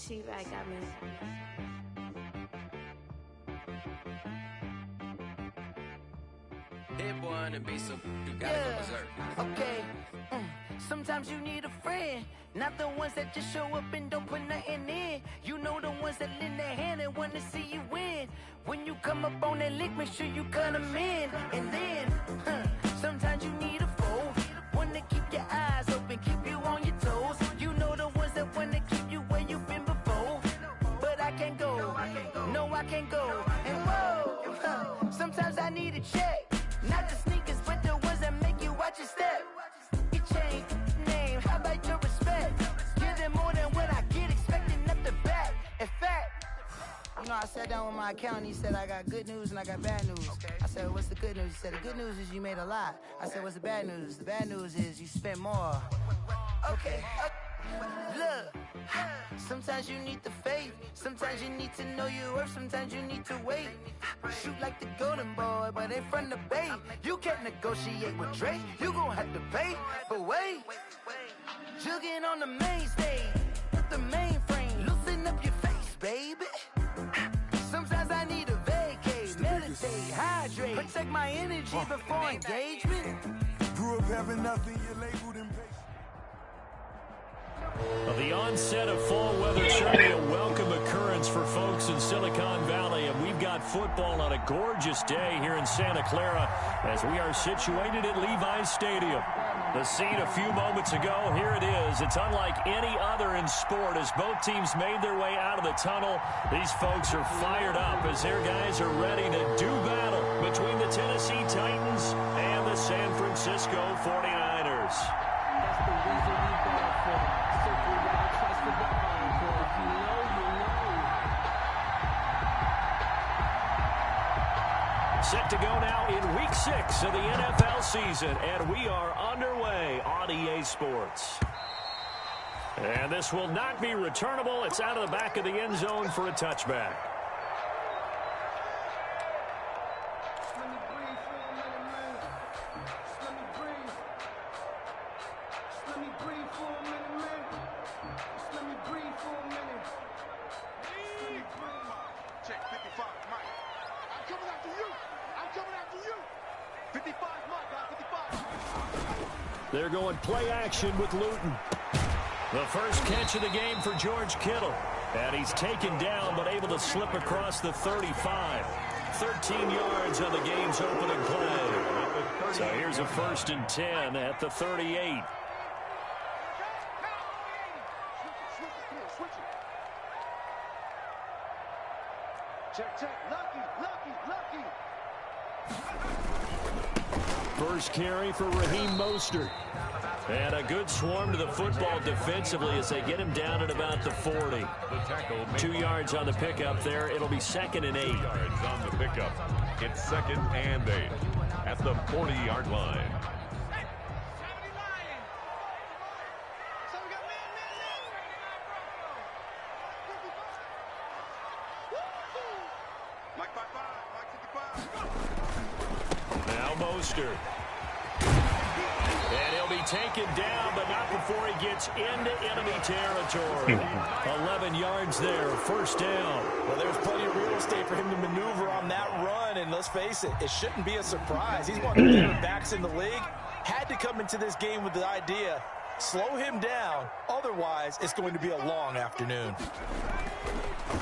T-Bag got me. Hit one and be some, you gotta go berserk. Okay. Sometimes you need a friend, not the ones that just show up and don't put nothing in. You know the ones that lend their hand and want to see you win. When you come up on that lick, make sure you cut them in. And then, sometimes you need a foe, one to keep your eyes open, keep you on your toes. You know the ones that want to keep you where you've been before. But I can't go, no I can't go. And whoa, sometimes I need a check, not the sneakers, but the ones that make you watch your step. You change name, how about your respect? Give them more than what I get, expecting nothing back. In fact, you know, I sat down with my accountant, he said I got good news and I got bad news. I said, what's the good news? He said, the good news is you made a lot. I said, what's the bad news? The bad news is you spent more. Okay. Look, sometimes you need the faith, sometimes you need to know your worth, sometimes you need to wait. Shoot like the golden boy, but in front of the bay. You can't negotiate with Drake, you gon' have to pay. But wait, jugging on the main stage, with the mainframe, loosen up your face, baby. Sometimes I need a vacate, meditate, hydrate, protect my energy before engagement. Grew up having nothing, you're labeled impatient. Well, the onset of fall weather certainly a welcome occurrence for folks in Silicon Valley, and we've got football on a gorgeous day here in Santa Clara as we are situated at Levi's Stadium. The scene a few moments ago, here it is. It's unlike any other in sport as both teams made their way out of the tunnel. These folks are fired up as their guys are ready to do battle between the Tennessee Titans and the San Francisco 49ers. That's the reason we bought for. Simply rather trust the buying for. If you know, you know. Set to go now in Week 6 of the NFL season, and we are underway on EA Sports. And this will not be returnable. It's out of the back of the end zone for a touchback. They're going play action with Luton. The first catch of the game for George Kittle. And he's taken down but able to slip across the 35. 13 yards on the game's opening play. So here's a 1st and 10 at the 38. Check. Lucky. First carry for Raheem Mostert. And a good swarm to the football defensively as they get him down at about the 40. 2 yards on the pickup there. It'll be 2nd and 8. 2 yards on the pickup. It's 2nd and 8 at the 40-yard line. Now Mostert. And he'll be taken down, but not before he gets into enemy territory. 11 yards there, 1st down. Well, there's plenty of real estate for him to maneuver on that run, and let's face it, it shouldn't be a surprise. He's one of the better backs in the league. Had to come into this game with the idea, slow him down, otherwise it's going to be a long afternoon.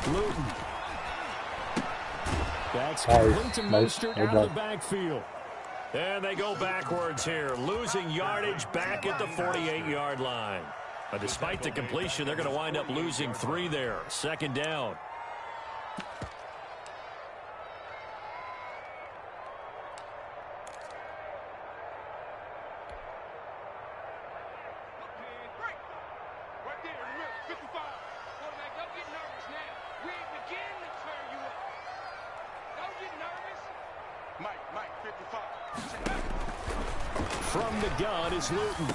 Luton. That's complete to Mostert out of the backfield. And they go backwards here, losing yardage back at the 48-yard line. But despite the completion, they're going to wind up losing 3 there. 2nd down. From the gun is Luton.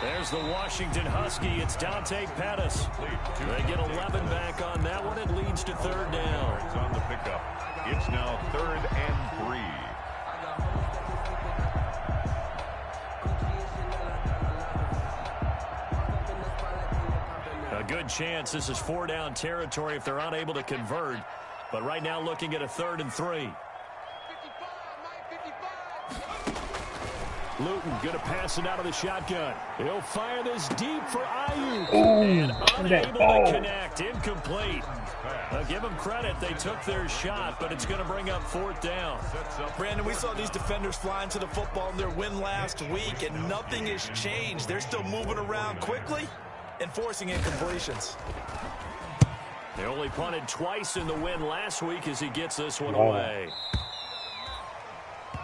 There's the Washington Husky. It's Dante Pettis. They get 11 back on that one. It leads to 3rd down. It's on the pickup. It's now 3rd and 3. A good chance this is 4-down territory if they're unable to convert. But right now looking at a 3rd and 3. Luton going to pass it out of the shotgun. He'll fire this deep for Ayuk. And unable to connect. Incomplete. Now give them credit. They took their shot, but it's going to bring up 4th down. Brandon, we saw these defenders flying to the football in their win last week, and nothing has changed. They're still moving around quickly and forcing incompletions. They only punted twice in the win last week as he gets this one away.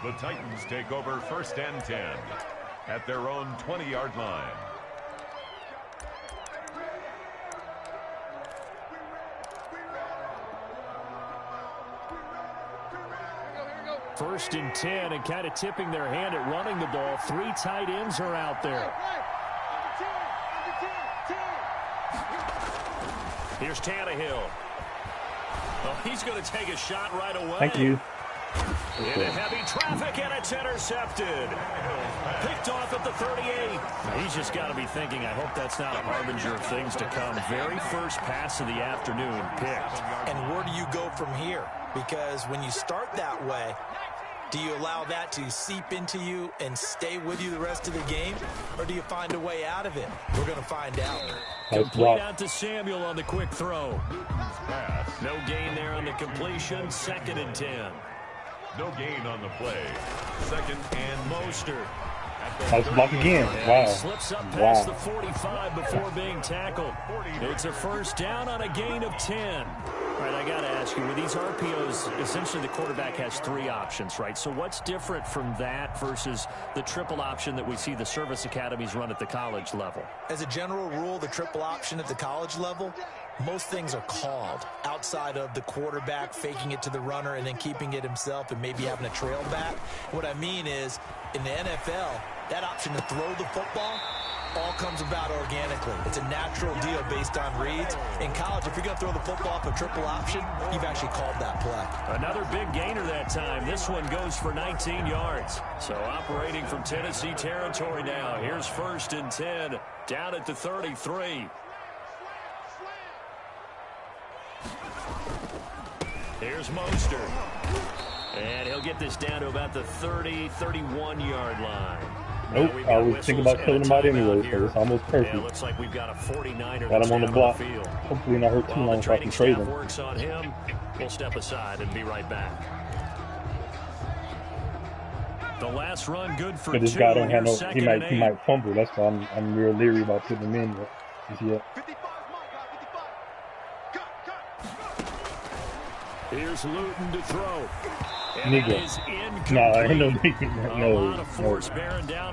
The Titans take over 1st and 10 at their own 20-yard line. First and 10, and kind of tipping their hand at running the ball. 3 tight ends are out there. Here's Tannehill. Oh, he's going to take a shot right away. Thank you. In a heavy traffic, and it's intercepted. Picked off at the 38. He's just got to be thinking, I hope that's not a harbinger of things to come. Very first pass of the afternoon picked. And where do you go from here? Because when you start that way, do you allow that to seep into you and stay with you the rest of the game? Or do you find a way out of it? We're going to find out. Complete out to Samuel on the quick throw. No gain there on the completion. 2nd and 10. No gain on the play. 2nd and Mostert. Nice block again. Wow. He slips up past the 45 before being tackled. It's a 1st down on a gain of 10. All right, I got to ask you, with these RPOs, essentially the quarterback has 3 options, right? So what's different from that versus the triple option that we see the service academies run at the college level? As a general rule, the triple option at the college level, most things are called outside of the quarterback faking it to the runner and then keeping it himself and maybe having a trail back. What I mean is, in the NFL, that option to throw the football all comes about organically. It's a natural deal based on reads. In college, if you're going to throw the football off a triple option, you've actually called that play. Another big gainer that time. This one goes for 19 yards. So operating from Tennessee territory now. Here's 1st and 10 down at the 33. Here's Mostert. And he'll get this down to about the 30, 31-yard line. Nope, I was thinking about killing him out anyway, so it's almost perfect. Yeah, looks like we've got a 49er. Got him on the block. Field. Hopefully not hurt too long so I can trade him. Works on him. We'll step aside and be right back. The last run good for 2. But this guy don't have no. He might fumble. That's why I'm real leery about putting him in just yet. Here's Luton to throw. Nigga. No, ain't no nigga. No.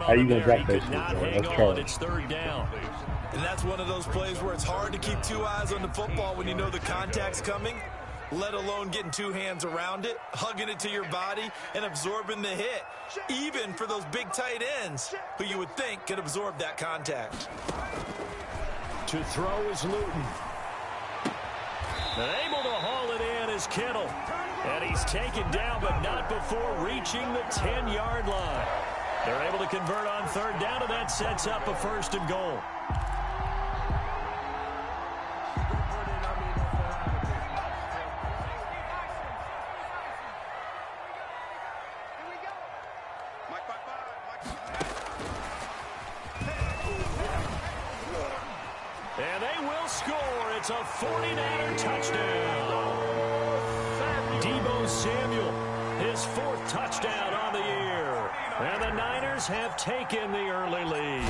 How you gonna drop that shit, bro? That's trash. It's 3rd down. And that's one of those plays where it's hard to keep 2 eyes on the football when you know the contact's coming, let alone getting 2 hands around it, hugging it to your body, and absorbing the hit, even for those big tight ends who you would think could absorb that contact. To throw is Luton. And able to haul it in is Kittle. And he's taken down, but not before reaching the 10-yard line. They're able to convert on 3rd down, and that sets up a 1st and goal. And they will score. It's a 49er touchdown. Deebo Samuel, his 4th touchdown on the year. And the Niners have taken the early lead.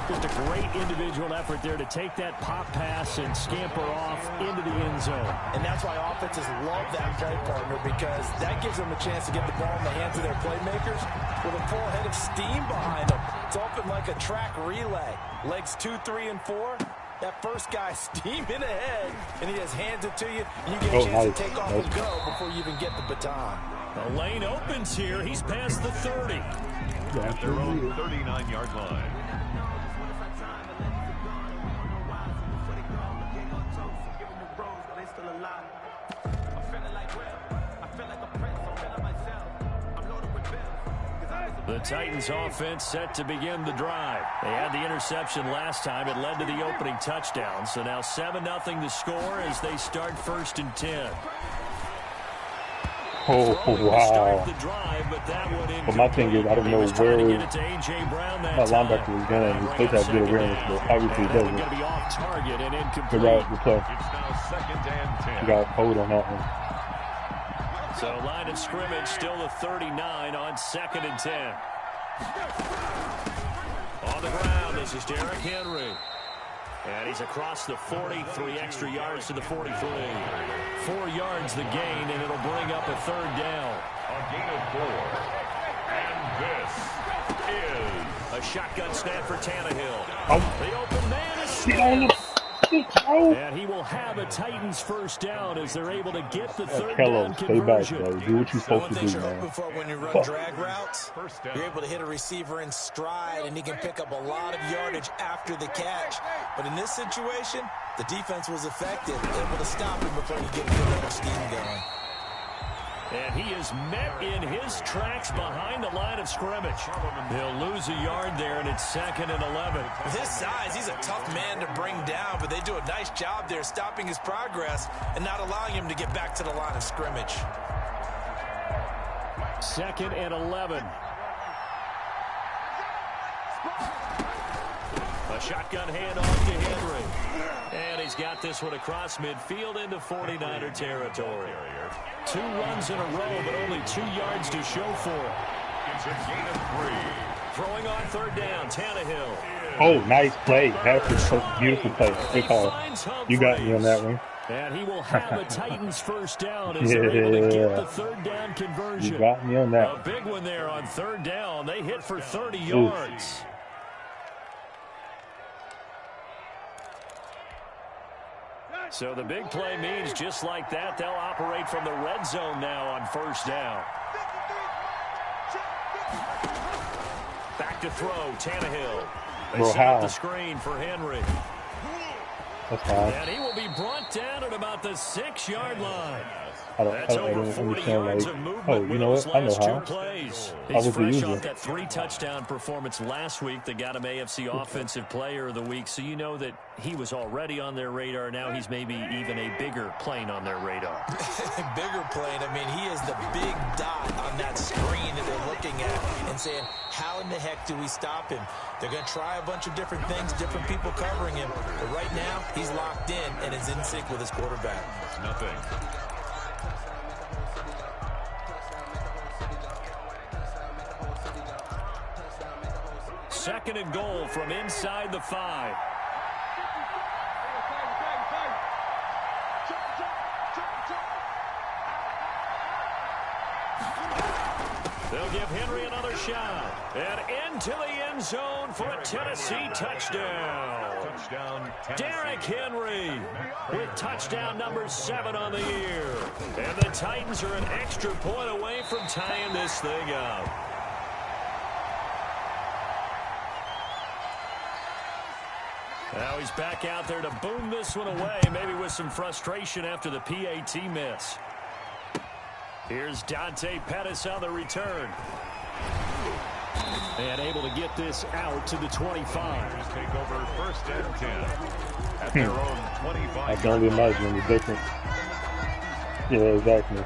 Just a great individual effort there to take that pop pass and scamper off into the end zone. And that's why offenses love that play partner, because that gives them a chance to get the ball in the hands of their playmakers with a full head of steam behind them. It's often like a track relay. Legs 2, 3, and 4. That first guy steaming ahead, and he just hands it to you, and you get a chance to take off and go before you even get the baton. The lane opens here. He's past the 30. At their own 39-yard line. The Titans offense set to begin the drive. They had the interception last time. It led to the opening touchdown. So now 7-0 to score as they start 1st and 10. Oh, wow. But my thing is, I don't know where my linebacker was going. He's supposed to have good awareness, but obviously he doesn't. Good route, good play. He got hold on that one. So line of scrimmage still the 39 on 2nd and 10. On the ground, this is Derrick Henry. And he's across the 40, 3 extra yards to the 43. 4 yards the gain, and it'll bring up a 3rd down. A gain of 4. And this is a shotgun snap for Tannehill. Oh. The open man is and he will have a Titans 1st down as they're able to get the 3rd down conversion. Stay back, bro. Do what you're supposed to do, man. When you run drag routes, you're able to hit a receiver in stride, and he can pick up a lot of yardage after the catch. But in this situation, the defense was effective, able to stop him before you get a good little scheme going. And he is met in his tracks behind the line of scrimmage. He'll lose a yard there, and it's 2nd and 11. With his size, he's a tough man to bring down, but they do a nice job there stopping his progress and not allowing him to get back to the line of scrimmage. 2nd and 11. A shotgun handoff to Henry. And he's got this one across midfield into 49er territory. 2 runs in a row, but only 2 yards to show for it. It's a gain of 3. Throwing on 3rd down, Tannehill. Oh, nice play. That's a beautiful play. Good call. You got me on that one. And he will have a Titans 1st down as they're able to get the 3rd down conversion. You got me on that. A big one there on 3rd down. They hit for 30 yards. So the big play means just like that, they'll operate from the red zone now on 1st down. Back to throw, Tannehill. They set up the screen for Henry. That's fine. And he will be brought down at about the 6-yard line. That's over 40 yards of movement with those last 2 plays. He's fresh off that 3-touchdown performance last week that got him AFC Offensive Player of the Week, so you know that he was already on their radar. Now he's maybe even a bigger plane on their radar. Bigger plane. I mean, he is the big dot on that screen that they're looking at and saying, how in the heck do we stop him? They're going to try a bunch of different things, different people covering him. But right now, he's locked in and is in sync with his quarterback. Nothing. 2nd and goal from inside the 5. They'll give Henry another shot. And into the end zone for a Tennessee touchdown. Derrick Henry with touchdown number 7 on the year. And the Titans are an extra point away from tying this thing up. Now he's back out there to boom this one away, maybe with some frustration after the PAT miss. Here's Dante Pettis on the return. And able to get this out to the 25. Take over 1st and 10 at their own 25. I can only imagine the difference. Yeah, exactly.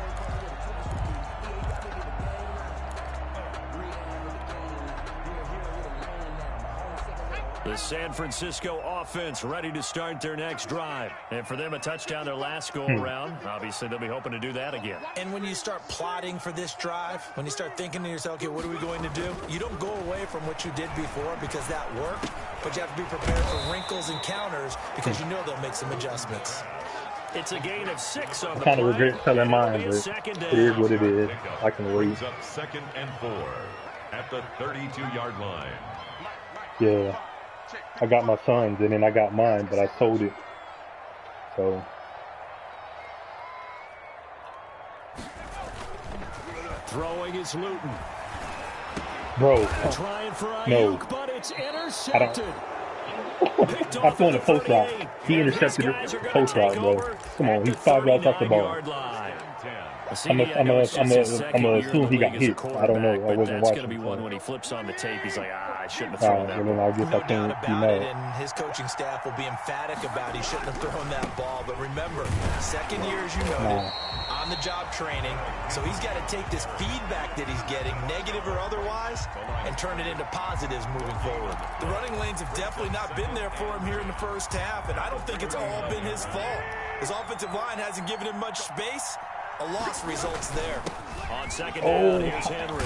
The San Francisco offense ready to start their next drive. And for them, a touchdown their last go-around. Obviously, they'll be hoping to do that again. And when you start plotting for this drive, when you start thinking to yourself, okay, what are we going to do? You don't go away from what you did before because that worked, but you have to be prepared for wrinkles and counters because you know they'll make some adjustments. It's a gain of 6 on the I kind of regret telling mine, but it is what it is. I can wait. Up 2nd and 4 at the 32-yard line. Yeah. I got my son's and then I got mine, but I sold it. So. Throwing is Luton. Bro. Trying for Ayuk, no. But it's intercepted. I'm throwing a post route. He intercepted the post route, bro. Come on, he's 5 yards off the ball. I'm gonna assume he got hit. I don't know. I wasn't that's going to watching. be one when he flips on the tape. He's like, I shouldn't have All thrown right, that. well, then I guess No I doubt can't be about it, mad. and his coaching staff will be emphatic about he shouldn't have thrown that ball. But remember, second year, as you noted, on-the-job training, so he's got to take this feedback that he's getting, negative or otherwise, and turn it into positives moving forward. The running lanes have definitely not been there for him here in the first half, and I don't think it's all been his fault. His offensive line hasn't given him much space. A loss results there. On second down, here's Henry.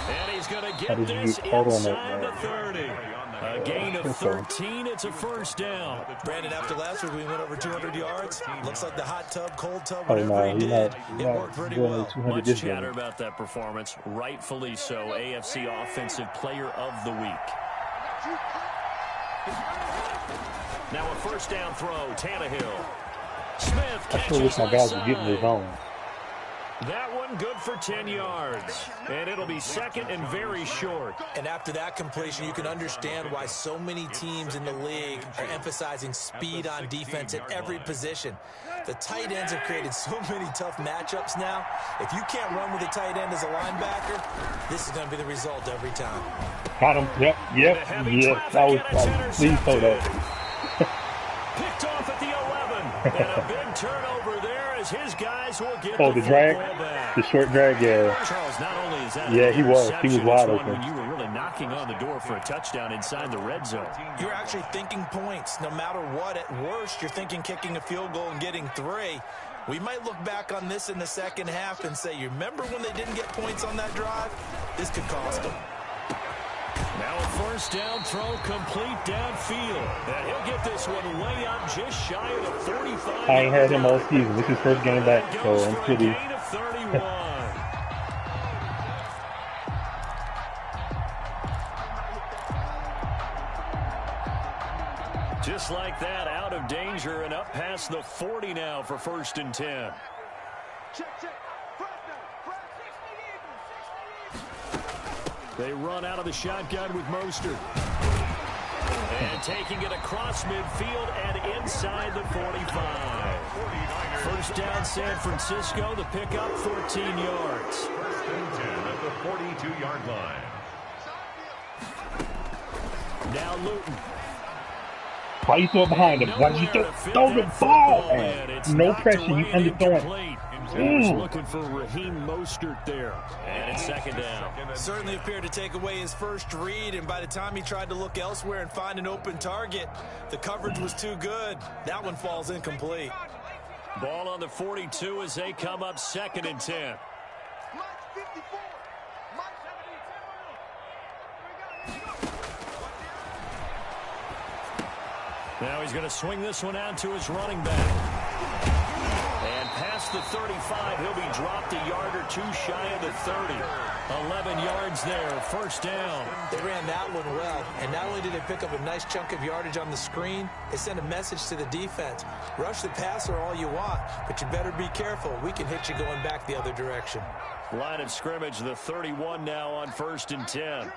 And he's going to get this inside the 30. A gain of 13. It's a first down. Brandon, after last week, we went over 200 yards. Looks like the hot tub, cold tub, whatever he did, it worked pretty well. Much chatter about that performance. Rightfully so. AFC Offensive Player of the Week. Now a first down throw. Tannehill. Smith catches. I sure wish my guys were getting this on. That one good for 10 yards. And it'll be second and very short. And after that completion, you can understand why so many teams in the league are emphasizing speed on defense at every position. The tight ends have created so many tough matchups now. If you can't run with a tight end as a linebacker, this is going to be the result every time. Got him. Yep. Please hold that. Picked off at the 11. And a big turnover there as his guys will get the drag? The short drag, yeah. Charles, not only is that he was wide open. when you were really knocking on the door for a touchdown inside the red zone. You're actually thinking points. No matter what, at worst, you're thinking kicking a field goal and getting 3. We might look back on this in the second half and say, you remember when they didn't get points on that drive? This could cost them. Now a first down throw complete downfield. And he'll get this one way up just shy of the 45. I ain't had him all season. This is his first game back, so I'm pretty... Gain of 31. Just like that, out of danger and up past the 40 now for first and 10. They run out of the shotgun with Mostert. And taking it across midfield and inside the 45. First down San Francisco, the pickup 14 yards. First and 10 at the 42-yard line. Now Luton. Why you throw behind him? Why you throw the ball? No pressure, you underthrowing. Looking for Raheem Mostert there. And it's second down. Certainly appeared to take away his first read, and by the time he tried to look elsewhere and find an open target, the coverage was too good. That one falls incomplete. Ball on the 42 as they come up second and 10. Now he's going to swing this one out to his running back. And past the 35, he'll be dropped a yard or two shy of the 30. 11 yards there, first down. They ran that one well, and not only did they pick up a nice chunk of yardage on the screen, they sent a message to the defense. Rush the passer all you want, but you better be careful. We can hit you going back the other direction. Line of scrimmage, the 31 now on first and 10.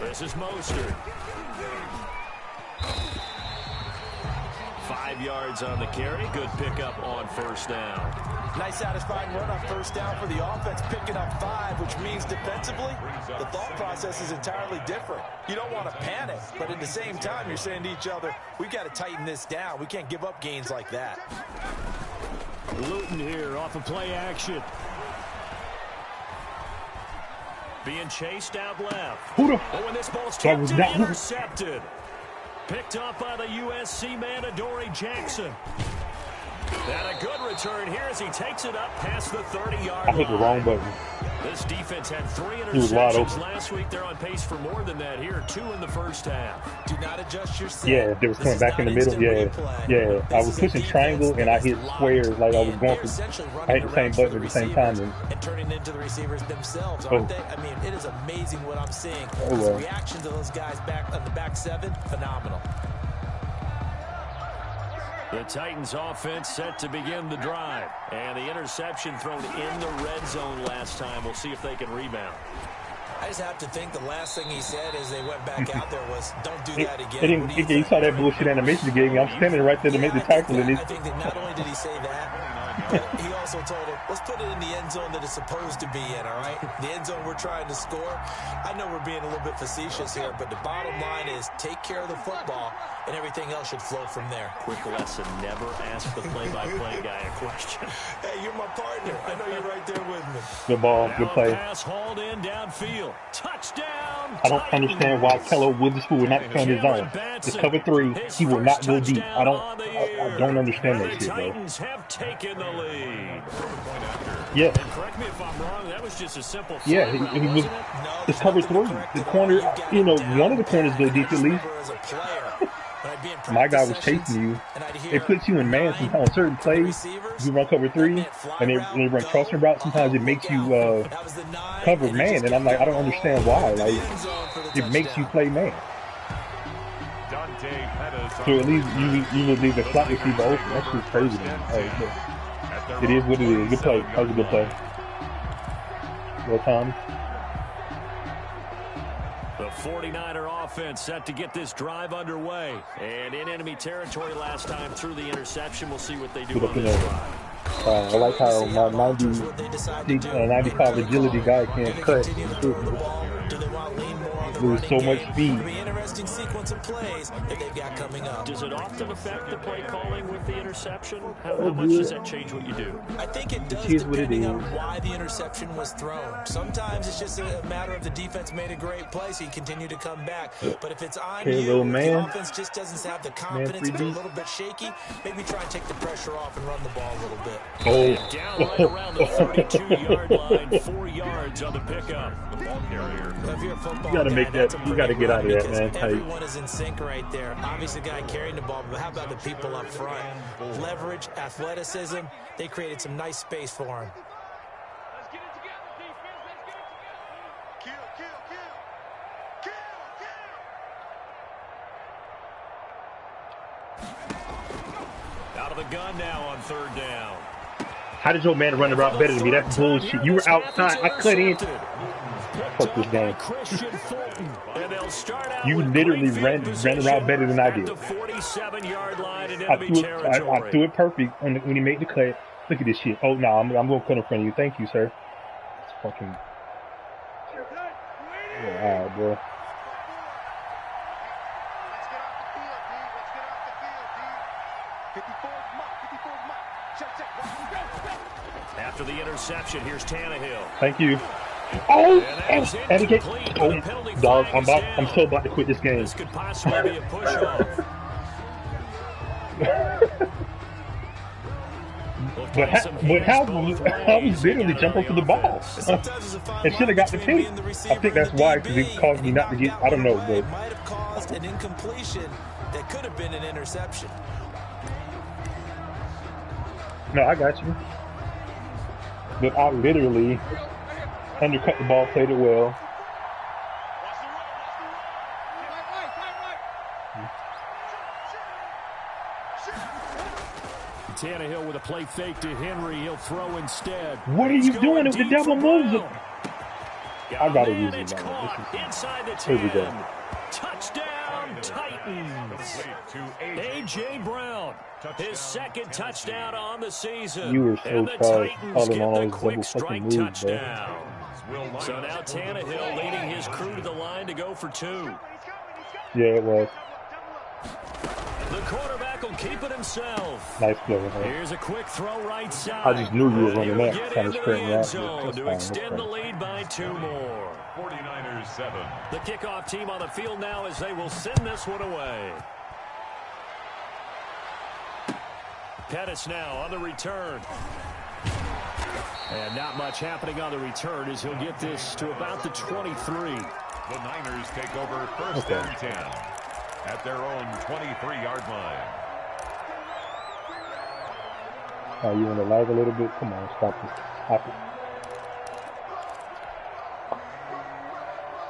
This is Mostert. 5 yards on the carry. Good pickup on first down. Nice satisfying run on first down for the offense, picking up 5, which means defensively, the thought process is entirely different. You don't want to panic, but at the same time, you're saying to each other, we've got to tighten this down. We can't give up gains like that. Luton here off of play action. Being chased out left. When this ball's tipped and intercepted. Picked up by the USC man, Adoree Jackson. And a good return here as he takes it up past the 30-yard line. I hit the wrong button. This defense had 3 interceptions last week. They're on pace for more than that here. 2 in the first half. Do not adjust your set. Yeah, they was coming back in the middle. Yeah. I was pushing triangle and I hit squares like I was going for. I hit the same button at the same time. And turning into the receivers themselves, aren't they? I mean, it is amazing what I'm seeing. The reaction to those guys back on the back 7, phenomenal. The Titans offense set to begin the drive. And the interception thrown in the red zone last time. We'll see if they can rebound. I just have to think the last thing he said as they went back out there was, "Don't do that again." You saw that bullshit animation he gave me. I'm standing right there to make the tackle. I think that not only did he say that, but he also told him, "Let's put it in the end zone that it's supposed to be in, all right? The end zone we're trying to score." I know we're being a little bit facetious here, but the bottom line is take care of the football, and everything else should flow from there. Quick lesson, never ask the play-by-play guy a question. Hey, you're my partner. I know you're right there with me. Good ball, good play. Pass hauled in downfield. Touchdown. I don't understand why Kello Witherspoon would not defend his zone. It's cover 3. He will not go deep. I don't understand that shit, bro. Titans have taken the lead. Yeah. Correct me if I'm wrong. That was just a simple. Yeah, he was. It's cover 3. The corner, one of the corners go deep at least. My guy was chasing you. It puts you in man sometimes on certain plays. You run cover 3, and they run crossing routes. Sometimes it makes you cover man, and I'm like, I don't understand why. Like, it makes you play man. So at least you would leave the slot receiver open. That's just crazy, man. Right, it is what it is. Good play. That was a good play. Well timed. The 49er offense set to get this drive underway. And in enemy territory last time through the interception. We'll see what they do on this drive. I like how my 95 agility guy can't cut. Lose so much speed. Interesting sequence of plays that they've got coming up. Does it often affect the play calling with the interception? How much does that change what you do? I think it does, depending on why the interception was thrown. Sometimes it's just a matter of the defense made a great play, so you continue to come back. But if it's on you, the offense just doesn't have the confidence, it's a little bit shaky, maybe try and take the pressure off and run the ball a little bit. Oh. Down right around the 32-yard line, 4 yards on the pickup. The ball carrier. You gotta make that. You gotta get out of that, man. Everyone is in sync right there. Obviously, the guy carrying the ball, but how about the people up front? Leverage, athleticism. They created some nice space for him. Let's get it together, defense. Let's get it together. Kill. Out of the gun now on 3rd down. How did your man run the route better than me? That's bullshit. You were outside. I cut in. Fuck this game. You literally ran the route better than I did. I threw it perfect when he made the cut. Look at this shit. Oh no, I'm gonna cut in front of you. Thank you, sir. It's fucking. Yeah, alright, bro. After the interception, here's Tannehill. Thank you. Oh, and again. Oh, dog, I'm so about to quit this game. This could possibly be a push-off. But how was literally jumping for the ball? It should have got the pick. I think that's why, because it caused me not to get. I don't know, but it might have caused an incompletion that could have been an interception. No, I got you. But I literally undercut the ball, played it well. Tannehill with a play fake to Henry. He'll throw instead. What are you doing with the double moves? I gotta use it now. Inside the 10. Here we go. Touchdown Titans. A.J. Brown, his 2nd touchdown on the season. You were so proud calling all those quick double strike fucking moves, touchdown. So now Tannehill leading his crew to the line to go for 2. Yeah, it was. The quarterback will keep it himself. Nice play, man. Here's a quick throw right side. I just knew you were running that Get kind of into sprint the end route. zone to extend the lead by 2 more. 49ers 7. The kickoff team on the field now as they will send this one away. Pettis now on the return. And not much happening on the return as he'll get this to about the 23. The Niners take over 1st and 10 at their own 23-yard line. Oh, you want to lag a little bit? Come on, stop it. Stop it.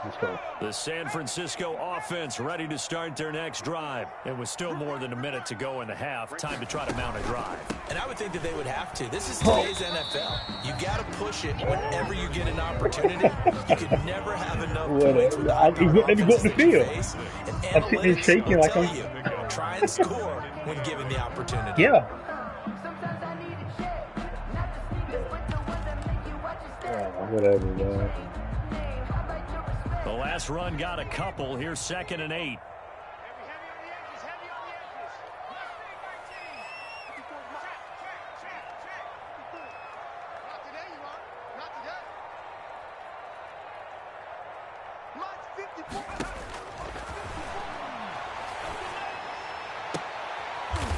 Let's go. The San Francisco offense ready to start their next drive. It was still more than a minute to go in the half. Time to try to mount a drive. And I would think that they would have to. This is today's NFL. You got to push it whenever you get an opportunity. You could never have enough points with the let me go up the field. I'm sitting here shaking like I'm... Try and score when given the opportunity. Yeah. Whatever, man. The last run got a couple. Here's 2nd and 8.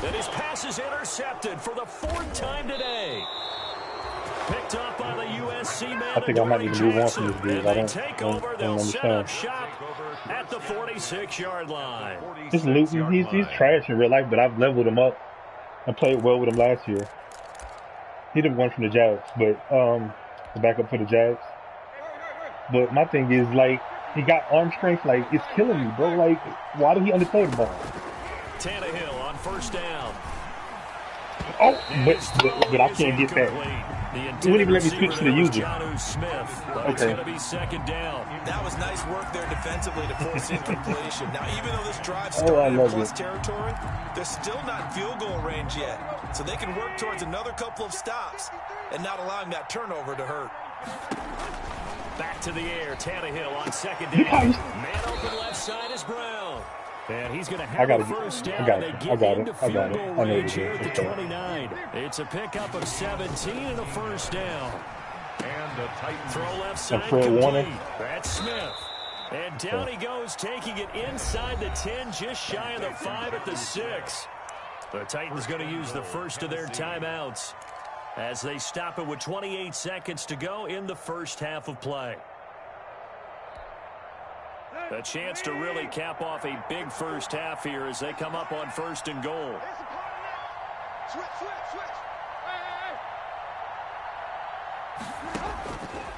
And his pass is intercepted for the 4th time today. Picked up by the USC man. I think I might need to move on from this dude. I don't understand. Shop at the 46-yard line. This Luton, he's trash in real life, but I've leveled him up and played well with him last year. He didn't win from the Jags, but the backup for the Jags. But my thing is, like, he got arm strength, like, it's killing me, bro. Like, why did he underthrow the ball? Tannehill on 1st down. Oh, but I can't get that. He wouldn't even let me switch to the user. Okay. That was nice work there defensively to force incompletion. Now, even though this drive started in plus territory, they're still not field goal range yet. So they can work towards another couple of stops and not allowing that turnover to hurt. Back to the air. Tannehill on 2nd down. Man open left side is Brown. And he's going to have a first down. I got it. I know Here at the 29. It's a pickup of 17 and a first down. And the Titans throw left side complete. That's Smith. And down he goes, taking it inside the 10, just shy of the 5 at the 6. The Titans going to use the first of their timeouts as they stop it with 28 seconds to go in the first half of play. A chance to really cap off a big first half here as they come up on 1st and goal.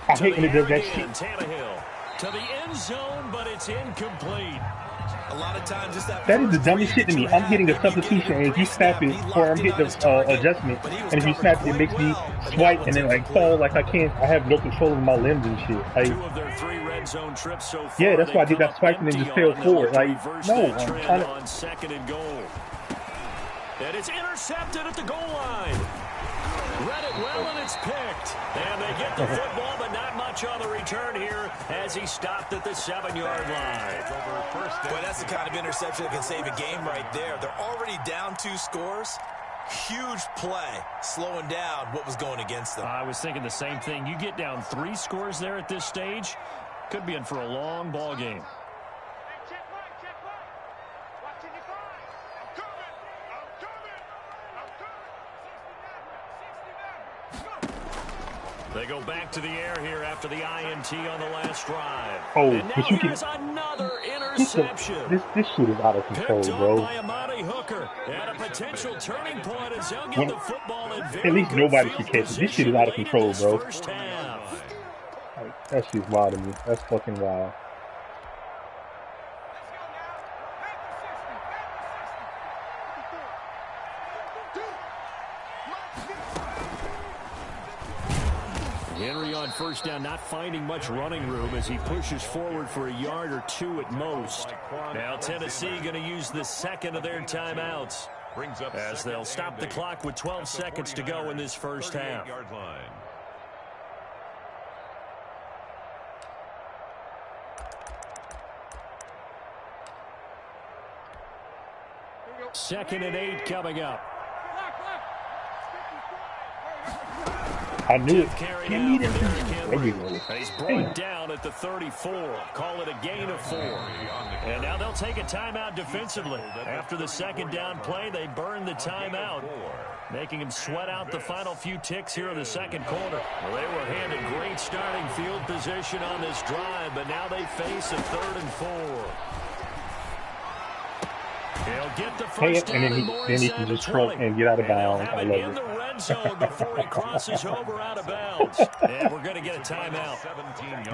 I hate when he does that shit. Tannehill to the end zone, but it's incomplete. A lot of times that is the dumbest shit to me. I'm hitting a substitution, and if you snap it, or I'm hitting the adjustment, and if you snap it, it makes me swipe and then like fall like I can't. I have no control of my limbs and shit. Like, 2 of their 3 red zone trips so far. Yeah, that's why I did that swipe and then just fell forward. Like, no, I'm trying to. On 2nd and goal, and it's intercepted at the goal line. Read it well, and it's picked. And they get the football, but not much on the return here as he stopped at the 7-yard line. Boy, that's the kind of interception that can save a game right there. They're already down 2 scores. Huge play, slowing down what was going against them. I was thinking the same thing. You get down 3 scores there at this stage, could be in for a long ball game. They go back to the air here after the INT on the last drive. Oh, and now here's another interception. This shit is out of control, bro. By Amani Hooker at a potential turning point as they'll get the football in very at least nobody can catch it. This shit is out of control, bro. First half. Like, that shit's wild to me. That's fucking wild. Henry on first down, not finding much running room as he pushes forward for a yard or 2 at most. Now Tennessee going to use the 2nd of their timeouts as they'll stop the clock with 12 seconds to go in this first half. 2nd and 8 coming up. I knew it. He's brought down at the 34. Call it a gain of 4. And now they'll take a timeout defensively. After the 2nd down play, they burn the timeout, making him sweat out the final few ticks here in the 2nd quarter. Well, they were handed great starting field position on this drive, but now they face a 3rd and 4. and then he can just shrunk and get out of bounds. I love it. The red zone before he crosses over out of bounds. And we're going to get a timeout.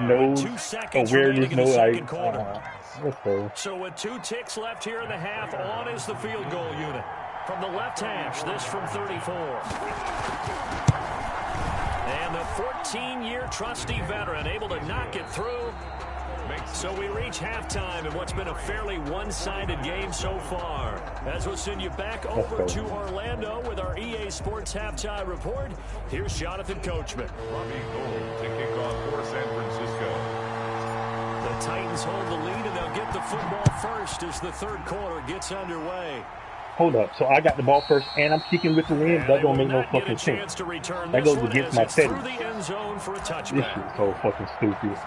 No 2 seconds awareness, no second like. quarter. So with 2 ticks left here in the half, on is the field goal unit. From the left hash, this from 34. And the 14-year trusty veteran able to knock it through. So we reach halftime in what's been a fairly one-sided game so far. As we'll send you back over to Orlando with our EA Sports Halftime Report, here's Jonathan Coachman. Robbie Gould to kick off for San Francisco. The Titans hold the lead, and they'll get the football first as the third quarter gets underway. Hold up. So I got the ball first, and I'm kicking with the wind. That don't make no fucking sense. That goes against my setting. This shit is so fucking stupid.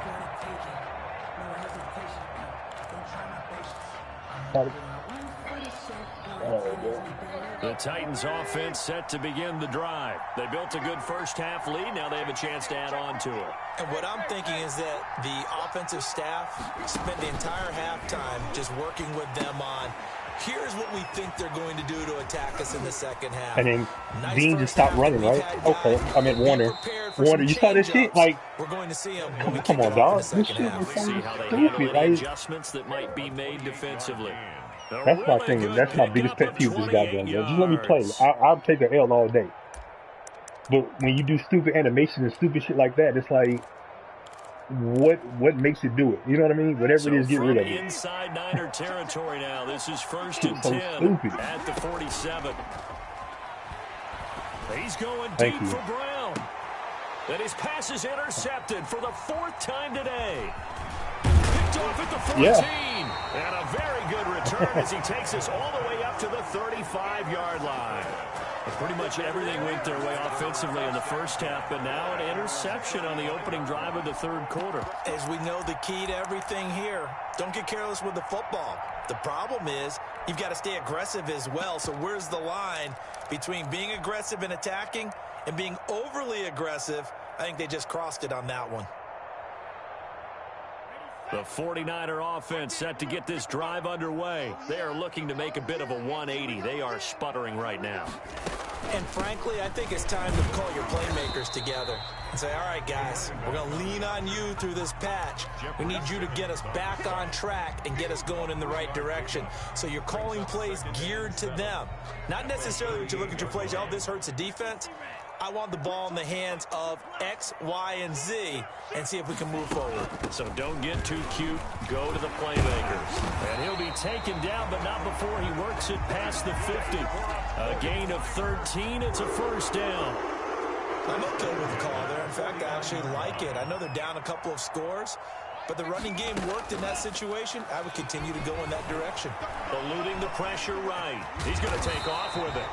The Titans offense set to begin the drive. They built a good first half lead. Now they have a chance to add on to it. And what I'm thinking is that the offensive staff spent the entire halftime just working with them on, here's what we think they're going to do to attack us in the second half. And then Dean just stopped running, right? Okay. I meant Warner. Warner, you saw this shit? Like, we're going to see him. Come on, dog. This shit is so stupid. Like, adjustments that might be made defensively. That's my thing. That's my biggest pet peeve with this goddamn game. Just let me play. I'll take the L all day. But when you do stupid animation and stupid shit like that, it's like, what makes it do it? You know what I mean? Whatever it is, get rid of it. Inside Niner territory now. This is first and 10 stupid. at the 47. He's going deep for Brown. And his pass is intercepted for the 4th time today. Picked off at the 14. And a very good return as he takes us all the way up to the 35-yard line. And pretty much everything went their way offensively in the first half, but now an interception on the opening drive of the third quarter. As we know, the key to everything here, don't get careless with the football. The problem is you've got to stay aggressive as well. So where's the line between being aggressive and attacking and being overly aggressive? I think they just crossed it on that one. The 49er offense set to get this drive underway. They are looking to make a bit of a 180. They are sputtering right now. And frankly, I think it's time to call your playmakers together and say, all right, guys, we're going to lean on you through this patch. We need you to get us back on track and get us going in the right direction. So you're calling plays geared to them. Not necessarily that you look at your plays, oh, this hurts the defense. I want the ball in the hands of X, Y, and Z and see if we can move forward. So don't get too cute. Go to the playmakers. And he'll be taken down, but not before he works it past the 50. A gain of 13. It's a first down. I'm okay with the call there. In fact, I actually like it. I know they're down a couple of scores, but the running game worked in that situation. I would continue to go in that direction. Eluding the pressure right. He's going to take off with it.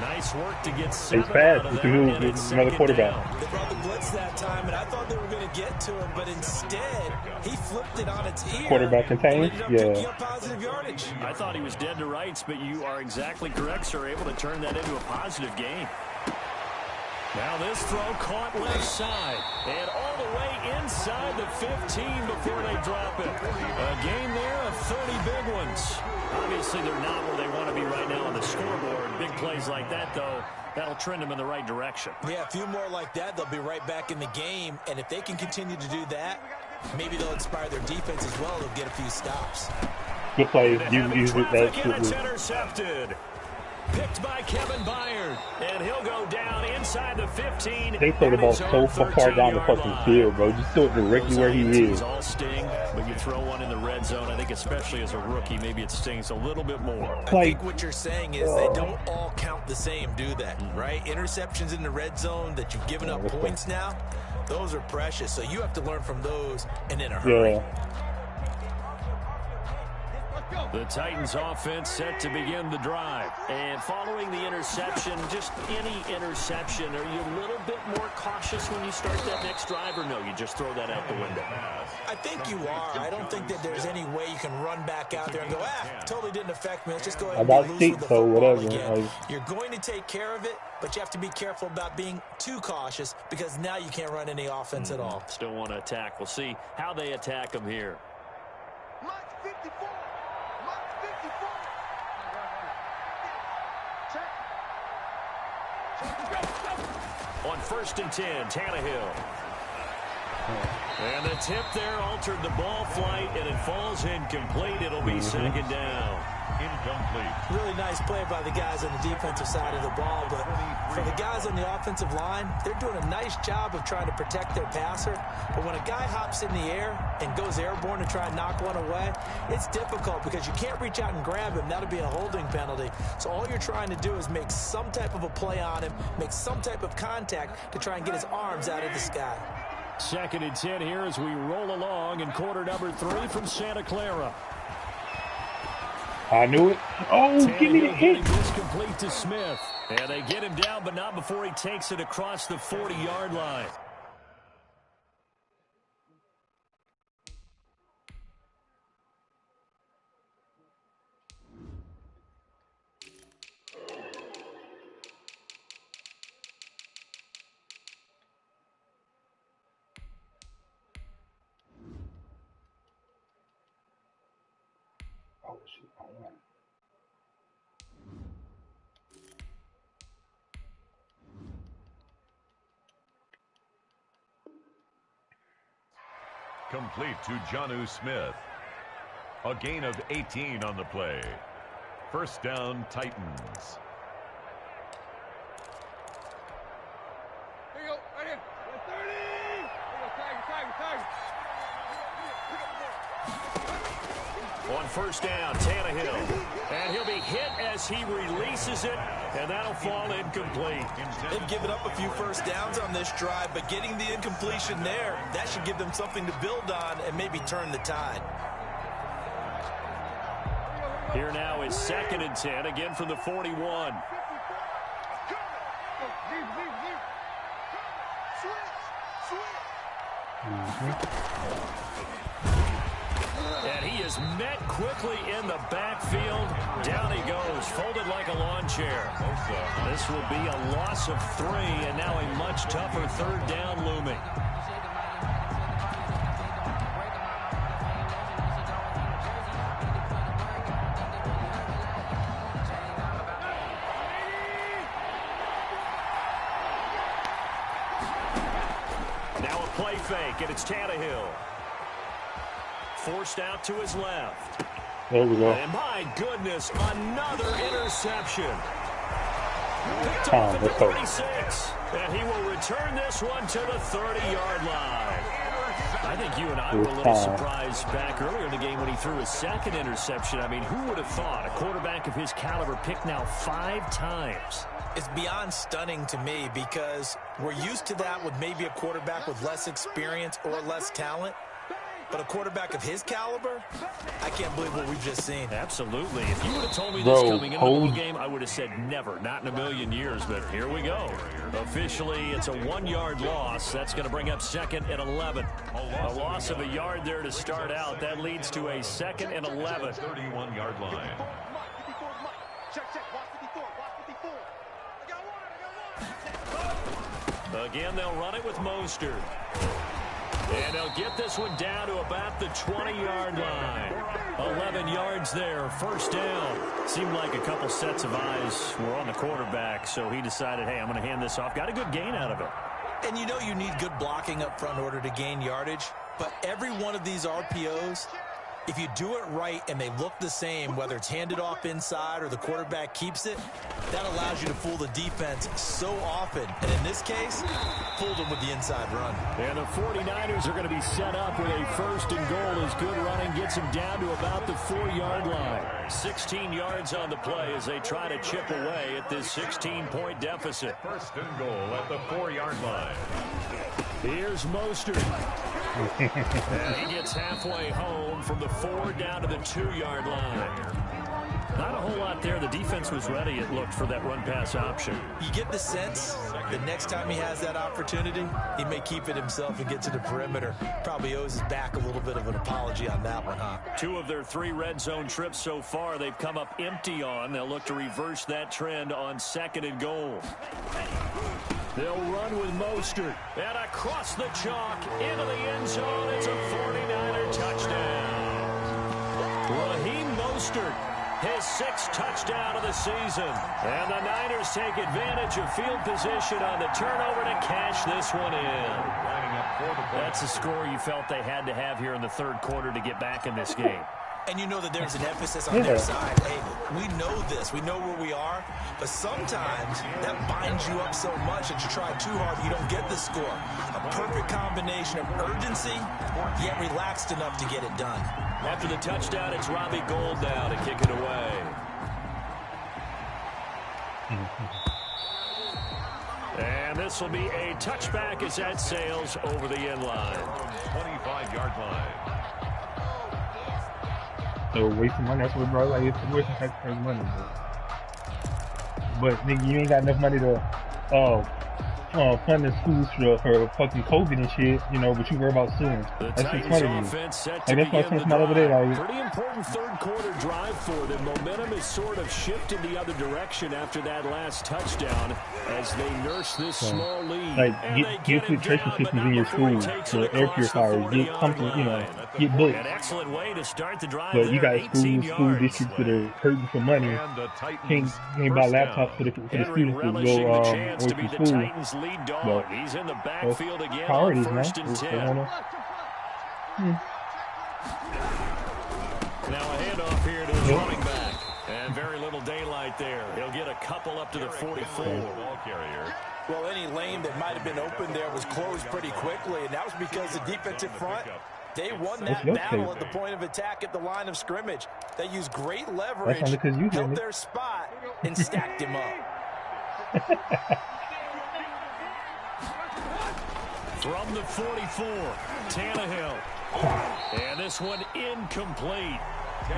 Nice work to get 7 He's fast. out of You that. can move with another quarterback. They brought the blitz that time, and I thought they were going to get to him, but instead, he flipped it on its ear. Quarterback contained? Yeah. Positive yardage. I thought he was dead to rights, but you are exactly correct, sir. Able to turn that into a positive gain. Now this throw caught left side and all the way inside the 15 before they drop it. A gain there of 30 big ones. Obviously, they're not where they want to be right now on the scoreboard. Big plays like that, though, that'll trend them in the right direction. Yeah, a few more like that, they'll be right back in the game. And if they can continue to do that, maybe they'll inspire their defense as well. They'll get a few stops. Good play. It's intercepted. Picked by Kevin Byard, and he'll go down inside the 15. They throw the ball so far down the fucking field, bro. Just throw it directly where he is. All sting, but you throw one in the red zone. I think especially as a rookie, maybe it stings a little bit more. I think what you're saying is they don't all count the same, do they? Right? Interceptions in the red zone that you've given up points now, those are precious. So you have to learn from those and in a hurry. Yeah. The Titans offense set to begin the drive. And following the interception, just any interception, are you a little bit more cautious when you start that next drive, or no, you just throw that out the window? I think you are. I don't think that there's any way you can run back out there and go, totally didn't affect me. Let's just go ahead and be loose with the football again. You're going to take care of it, but you have to be careful about being too cautious because now you can't run any offense at all. Still want to attack. We'll see how they attack them here. On 1st and 10, Tannehill. And the tip there altered the ball flight, and it falls incomplete. It'll be 2nd down. Incomplete. Really nice play by the guys on the defensive side of the ball, but for the guys on the offensive line, they're doing a nice job of trying to protect their passer. But when a guy hops in the air and goes airborne to try and knock one away, it's difficult because you can't reach out and grab him. That'll be a holding penalty. So all you're trying to do is make some type of a play on him, make some type of contact to try and get his arms out of the sky. 2nd and 10 here as we roll along in quarter number 3 from Santa Clara. I knew it. Oh, give me the hit. This complete to Smith. And they get him down, but not before he takes it across the 40-yard line. Complete to Jonnu Smith. A gain of 18 on the play. 1st down, Titans. Here you go, right here. 30. Here you go, Tiger. On 1st down, Tannehill. And he'll be hit as he releases it, and that'll fall incomplete. They've given up a few 1st downs on this drive, but getting the incompletion there, that should give them something to build on and maybe turn the tide. Here now is 2nd and 10, again from the 41. And he is met quickly in the backfield. Down he goes, folded like a lawn chair. This will be a loss of 3, and now a much tougher 3rd down looming. Now a play fake, and it's Tannehill. Forced out to his left. There we go. And my goodness, another interception. Picked off at the 36. And he will return this one to the 30-yard line. I think you and I were a little surprised back earlier in the game when he threw his 2nd interception. I mean, who would have thought a quarterback of his caliber picked now 5 times? It's beyond stunning to me because we're used to that with maybe a quarterback with less experience or less talent. But a quarterback of his caliber, I can't believe what we've just seen. Absolutely. If you would have told me this coming into the game, I would have said never, not in a million years. But here we go. Officially, it's a 1-yard loss. That's going to bring up 2nd and 11. A loss of a yard there to start out. That leads to a 2nd and 11. 31-yard line. Again, they'll run it with Mostert. And they'll get this one down to about the 20-yard line. 11 yards there, 1st down. Seemed like a couple sets of eyes were on the quarterback, so he decided, hey, I'm going to hand this off. Got a good gain out of it. And you know you need good blocking up front in order to gain yardage, but every one of these RPOs, if you do it right and they look the same, whether it's handed off inside or the quarterback keeps it, that allows you to fool the defense so often. And in this case, fooled them with the inside run. And the 49ers are going to be set up with a 1st and goal as good running gets him down to about the 4-yard line. 16 yards on the play as they try to chip away at this 16-point deficit. 1st and goal at the 4-yard line. Here's Mostert. And he gets halfway home from the 4 down to the 2-yard line. Not a whole lot there. The defense was ready, it looked, for that run-pass option. You get the sense that next time he has that opportunity, he may keep it himself and get to the perimeter. Probably owes his back a little bit of an apology on that one, huh? 2 of their 3 red zone trips so far they've come up empty on. They'll look to reverse that trend on 2nd and goal. They'll run with Mostert. And across the chalk into the end zone. It's a 49er touchdown. Raheem Mostert his 6th touchdown of the season. And the Niners take advantage of field position on the turnover to cash this one in. That's a score you felt they had to have here in the third quarter to get back in this game. And you know that there's an emphasis on their side. Hey, we know this. We know where we are. But sometimes that binds you up so much that you try too hard, you don't get the score. A perfect combination of urgency, yet relaxed enough to get it done. After the touchdown, it's Robbie Gould now to kick it away. And this will be a touchback as that sails over the end line. 25-yard line. So wasting money, that's what bro, like it's wasting taxpayers' money, but nigga, you ain't got enough money to fund the schools for fucking COVID and shit, you know, but you worry about suing. That's just funny to me. Like that's why I sent somebody over there like pretty important third quarter drive for them. Momentum is sort of shifted the other direction after that last touchdown as they nurse this small lead. Like get filtration systems in your schools, so air purifiers, get something, you know, get books. An excellent way to start the drive. But you got school districts that are hurting for money. Can't buy laptops for the students to go away from school. Dog. He's in the backfield again. Priorities, man. Now a handoff here to the running back. And very little daylight there. He'll get a couple up to the 44. Ball carrier. Well, any lane that might have been open there was closed pretty quickly, and that was because the defensive front, they won that battle at the point of attack at the line of scrimmage. They used great leverage, held their spot, and stacked him up. From the 44, Tannehill. And this one incomplete.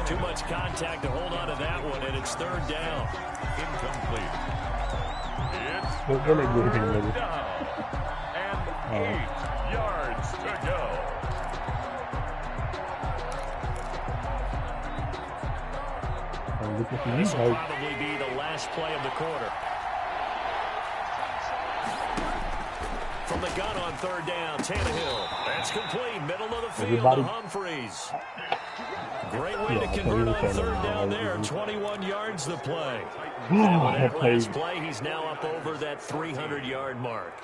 Too much contact to hold on to that one, and it's third down. Incomplete. It's third down. And 8 yards to go. This will probably be the last play of the quarter. From the gun on third down, Tannehill. That's complete. Middle of the field to Humphreys. Great way to convert on third down there. 21 yards the play. And with that last play, he's now up over that 300-yard mark.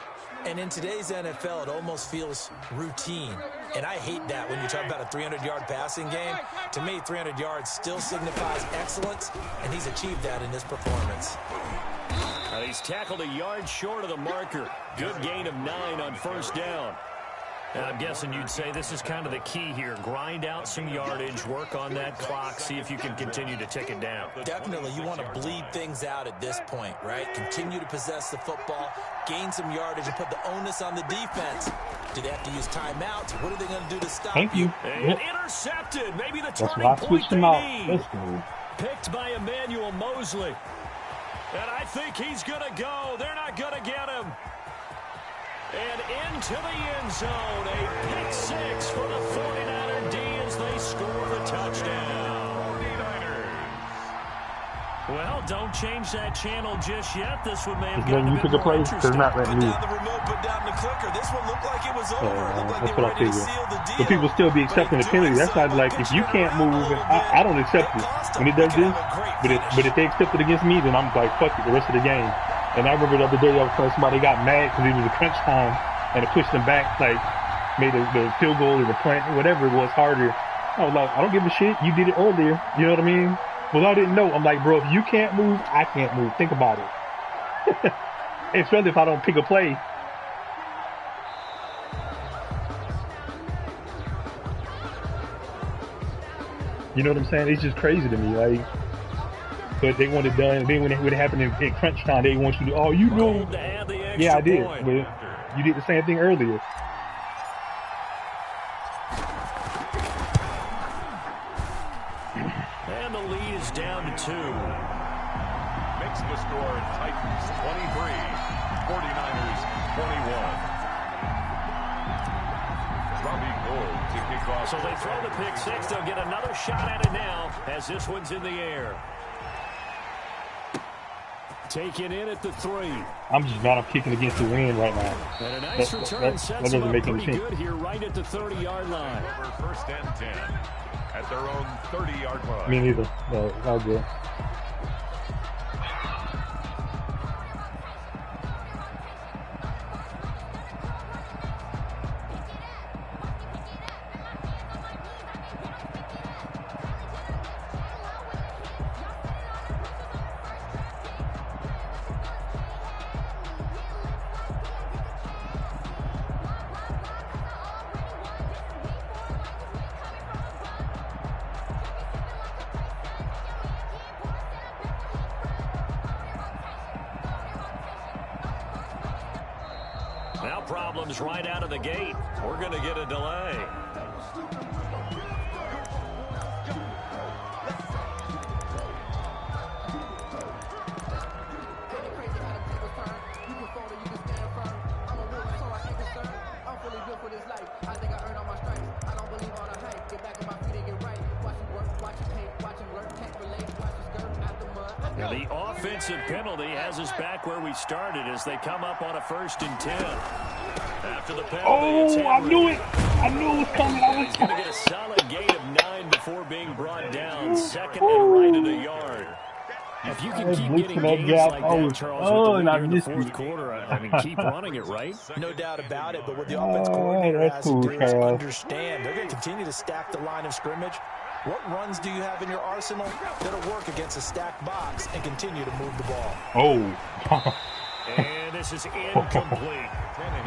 And in today's NFL, it almost feels routine. And I hate that when you talk about a 300-yard passing game. To me, 300 yards still signifies excellence, and he's achieved that in this performance. He's tackled a yard short of the marker. Good gain of 9 on first down. And I'm guessing you'd say this is kind of the key here. Grind out some yardage, work on that clock, see if you can continue to tick it down. Definitely. You want to bleed things out at this point, right? Continue to possess the football, gain some yardage, and put the onus on the defense. Do they have to use timeouts? What are they going to do to stop you? And intercepted. Maybe the turning point they need. Picked by Emmanuel Mosley. And I think he's going to go. They're not going to get him. And into the end zone. A pick six for the 49er D as they score the touchdown. 49ers. Well, don't change that channel just yet. This one may have gotten a bit more interesting. Put down the remote, put down the clicker. This one looked like it was over. Looked like they were ready to seal the deal. But people still be accepting the penalty. That's not like if you can't move, I don't accept it when it does this. But if they accept it against me, then I'm like, fuck it, the rest of the game. And I remember the other day I was telling somebody got mad because it was a crunch time and it pushed them back, like made the field goal or the punt, whatever it was, harder. I was like, I don't give a shit. You did it earlier. You know what I mean? Well, I didn't know. I'm like, bro, if you can't move, I can't move. Think about it. Especially if I don't pick a play. You know what I'm saying? It's just crazy to me. Like, but they want it done. Then when it happened in crunch time, they want you to, oh, you know. Yeah, I did. But you did the same thing earlier. And the lead is down to 2. Makes the score Titans 23, 49ers 21. Robbie Gould to kick off. So they throw the pick six. They'll get another shot at it now as this one's in the air. Taken in at the 3. I'm just not kicking against the wind right now. And a nice return sets them up pretty good here right at the 30-yard line. Over first and 10 at their own 30-yard line. Me neither. No, all good. Now problems right out of the gate. We're going to get a delay. The offensive penalty has us back where we started as they come up on a 1st and 10. After the penalty, I knew it. I knew it was coming. He's going to get a solid gain of 9 before being brought down. 2nd and right at a yard. If you can keep getting gains like that, Charles, with the lead in the 4th quarter, I mean, keep running it, right? No doubt about it, but what the offense coordinator has to do is understand. They're going to continue to stack the line of scrimmage. What runs do you have in your arsenal that'll work against a stacked box and continue to move the ball? And this is incomplete.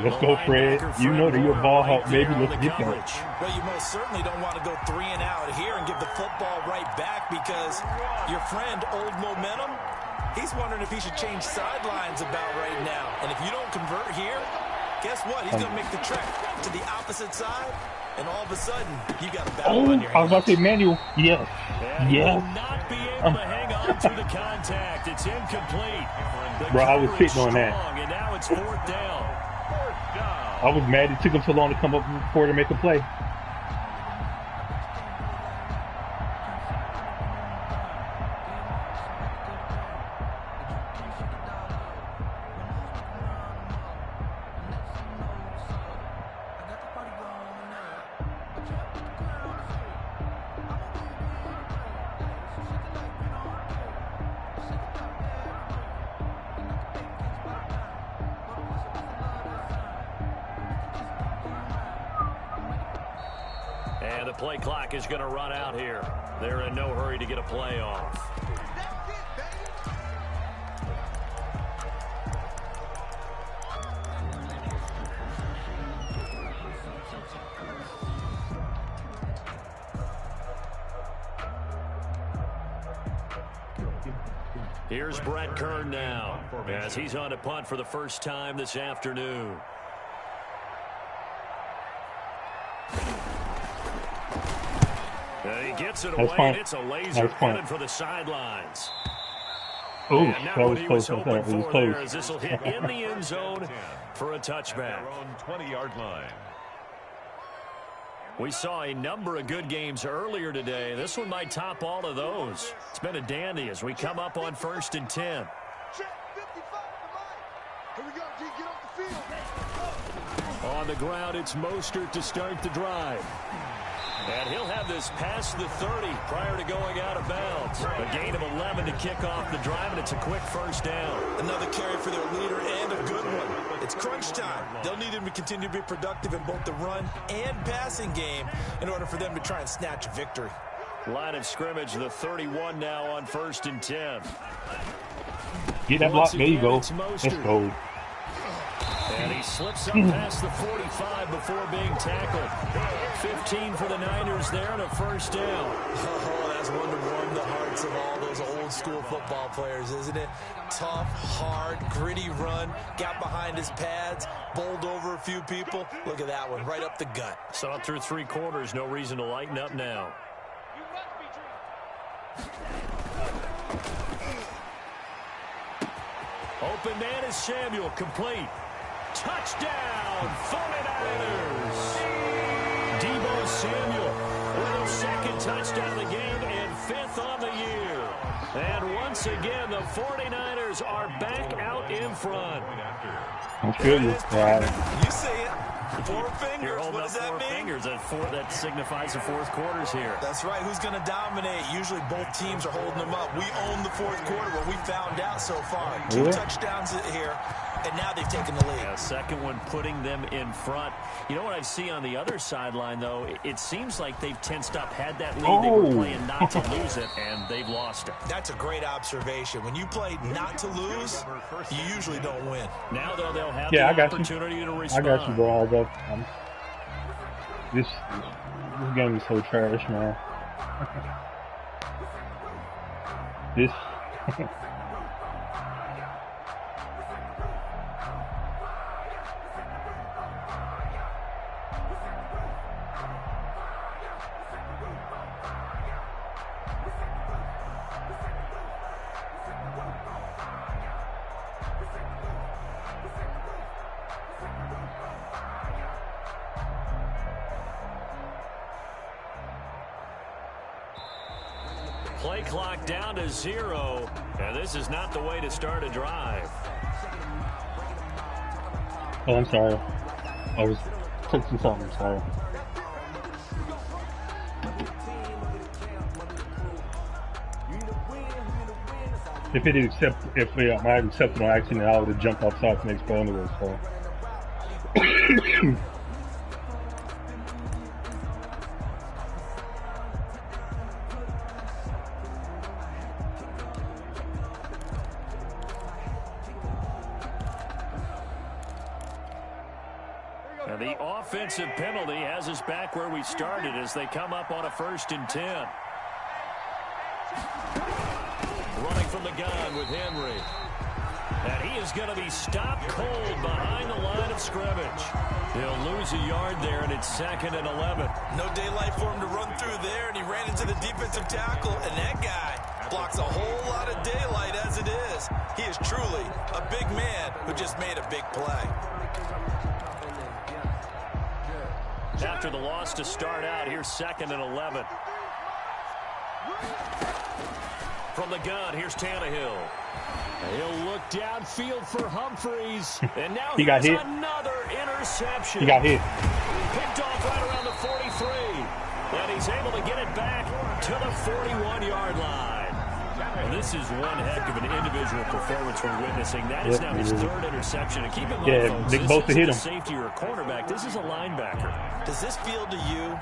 Let's go, Fred. You know that you're a ball hawk, baby. Let's get that. Well, you most certainly don't want to go 3 and out here and give the football right back because your friend, Old Momentum, he's wondering if he should change sidelines about right now. And if you don't convert here, guess what? He's going to make the trek to the opposite side. And all of a sudden, you got a battle on your hands. I was about to say manual. Yes. Yes. Will not be able to hang on to the contact. It's incomplete. Bro, I was sitting on that. And now it's 4th down. I was mad it took him so long to come up before to make a play. And the play clock is going to run out here. They're in no hurry to get a play off. Here's Brett Kern now as he's on to punt for the first time this afternoon. He gets it away, and it's a laser headed for the sidelines. Oh, that was close. That was close. This will hit in the end zone for a touchback. 20-yard line. We saw a number of good games earlier today. This one might top all of those. It's been a dandy as we come up on 1st and 10. On the ground, it's Mostert to start the drive. And he'll have this past the 30 prior to going out of bounds. A gain of 11 to kick off the drive, and it's a quick 1st down. Another carry for their leader and a good one. It's crunch time. They'll need him to continue to be productive in both the run and passing game in order for them to try and snatch a victory. Line of scrimmage, the 31 now on 1st and 10. Get that block. There you go. Let's go. And he slips up past the 45 before being tackled. 15 for the Niners there and a 1st down. Oh, that's one to warm the hearts of all those old school football players, isn't it? Tough, hard, gritty run. Got behind his pads, bowled over a few people. Look at that one, right up the gut. Saw it through 3 quarters. No reason to lighten up now. Open man is Samuel, complete. Touchdown, 49ers. Deebo Samuel with his 2nd touchdown of the game and 5th on the year. And once again, the 49ers Broncos are back out in front. That's good. You see it. 4 fingers. What does that mean? Fingers. That signifies the fourth quarter's here. That's right. Who's going to dominate? Usually both teams are holding them up. We own the fourth quarter, what we found out so far. 2 touchdowns here, and now they've taken the lead. Yeah, second one putting them in front. You know what I see on the other sideline, though? It seems like they've tensed up, had that lead. They were playing not to lose it, and they've lost it. That's a great observation. When you play not to lose, you usually don't win. Now, though, they'll have the opportunity to respond. I got you, bro. This game is so trash, man. This. Play clock down to 0, and this is not the way to start a drive. Oh, I'm sorry. I was texting something. Sorry. If it is if I had accepted on accident, I would have jumped outside the next play anyway. So. The offensive penalty has us back where we started as they come up on a 1st and 10. Running from the gun with Henry. And he is going to be stopped cold behind the line of scrimmage. He'll lose a yard there, and it's 2nd and 11. No daylight for him to run through there, and he ran into the defensive tackle, and that guy blocks a whole lot of daylight as it is. He is truly a big man who just made a big play. After the loss to start out, here's 2nd and 11. From the gun, here's Tannehill. He'll look downfield for Humphreys. And now he got hit. Another interception. He got hit. Picked off right around the 43. And he's able to get it back to the 41-yard line. Well, this is one heck of an individual performance we're witnessing. That is now his 3rd interception. And keep in mind, folks, Nick Bosa hit him. A safety or a cornerback. This is a linebacker. Does this feel to you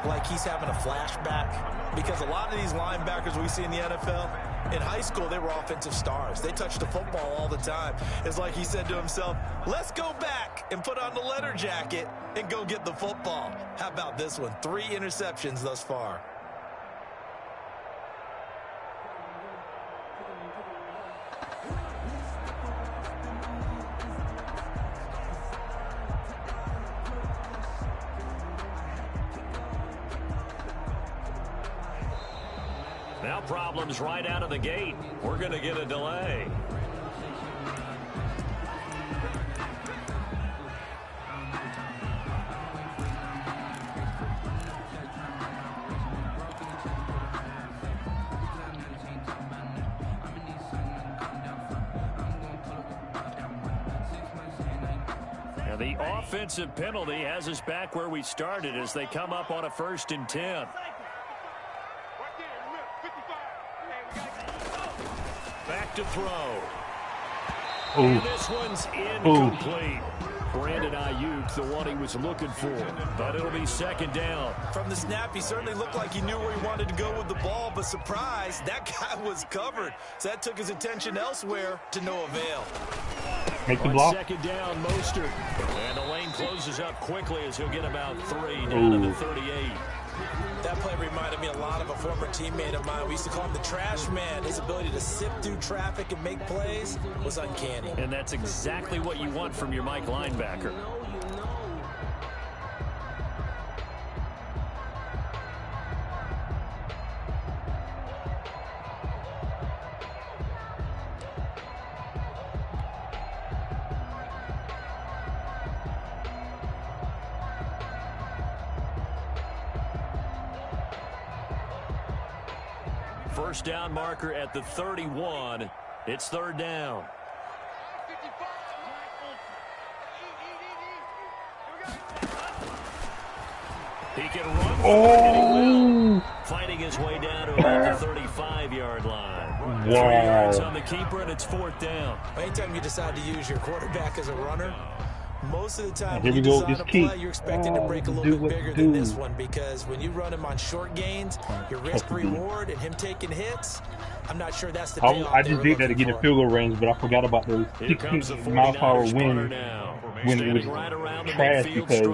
like he's having a flashback? Because a lot of these linebackers we see in the NFL, in high school, they were offensive stars. They touched the football all the time. It's like he said to himself, let's go back and put on the leather jacket and go get the football. How about this one? 3 interceptions thus far. Now problems right out of the gate. We're going to get a delay. Now the offensive penalty has us back where we started as they come up on a 1st and 10. Back to throw. And this one's incomplete. Brandon Ayuk, the one he was looking for. But it'll be 2nd down. From the snap, he certainly looked like he knew where he wanted to go with the ball, but surprise, that guy was covered. So that took his attention elsewhere to no avail. Make the block. 2nd down, Mostert. And the lane closes up quickly as he'll get about 3 down to the 38. That play reminded me a lot of a former teammate of mine. We used to call him the trash man. His ability to sift through traffic and make plays was uncanny. And that's exactly what you want from your Mike linebacker. First down marker at the 31, It's third down. He can run. Oh! Fighting his way down to about the 35-yard line. Wow. 3 yards on the keeper, and it's fourth down. Anytime you decide to use your quarterback as a runner, most of the time Here when we you go. design This a key. play, you're expecting to break a little bit bigger than this one, because when you run him on short gains, your risk-reward and him taking hits, I'm not sure that's the payoff I just did that to get a field goal range, but I forgot about those 16 mile per hour wind when it was trash because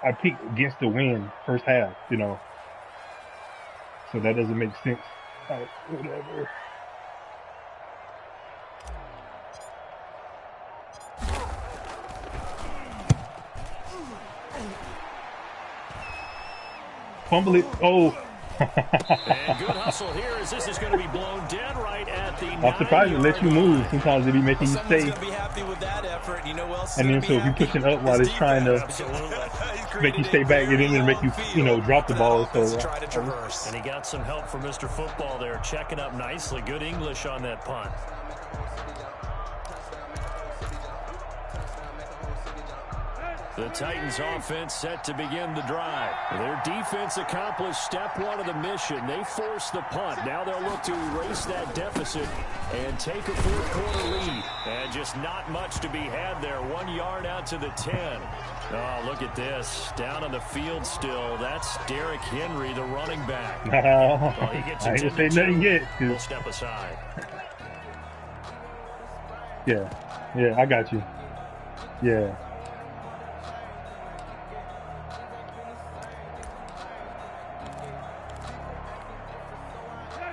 I peaked against the wind first half, you know. So that doesn't make sense. All right, whatever. Fumble it. Oh. And good hustle here as this is going to be blown dead right at the I'm surprised it lets you move. Sometimes they be making you stay. And then so if you're pushing up while it's trying to make you stay back, it didn't make you, drop the ball. So and he got some help from Mr. Football there, checking up nicely. Good English on that punt. The Titans offense set to begin the drive. Their defense accomplished step one of the mission. They forced the punt. Now they'll look to erase that deficit and take a fourth quarter lead. And just not much to be had there. 1 yard out to the 10. Oh, look at this. Down on the field still. That's Derrick Henry, the running back. Well, he gets I ain't say nothing yet. We'll step aside. Yeah, I got you. Yeah.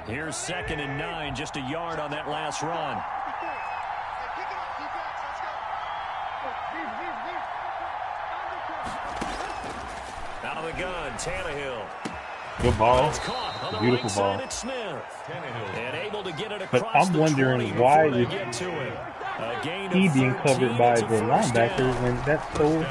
Here's 2nd and 9, just a yard on that last run. Out of the gun, Tannehill. Good ball. Beautiful ball. And able to get it but I'm wondering why is he being covered by the linebacker when that's so...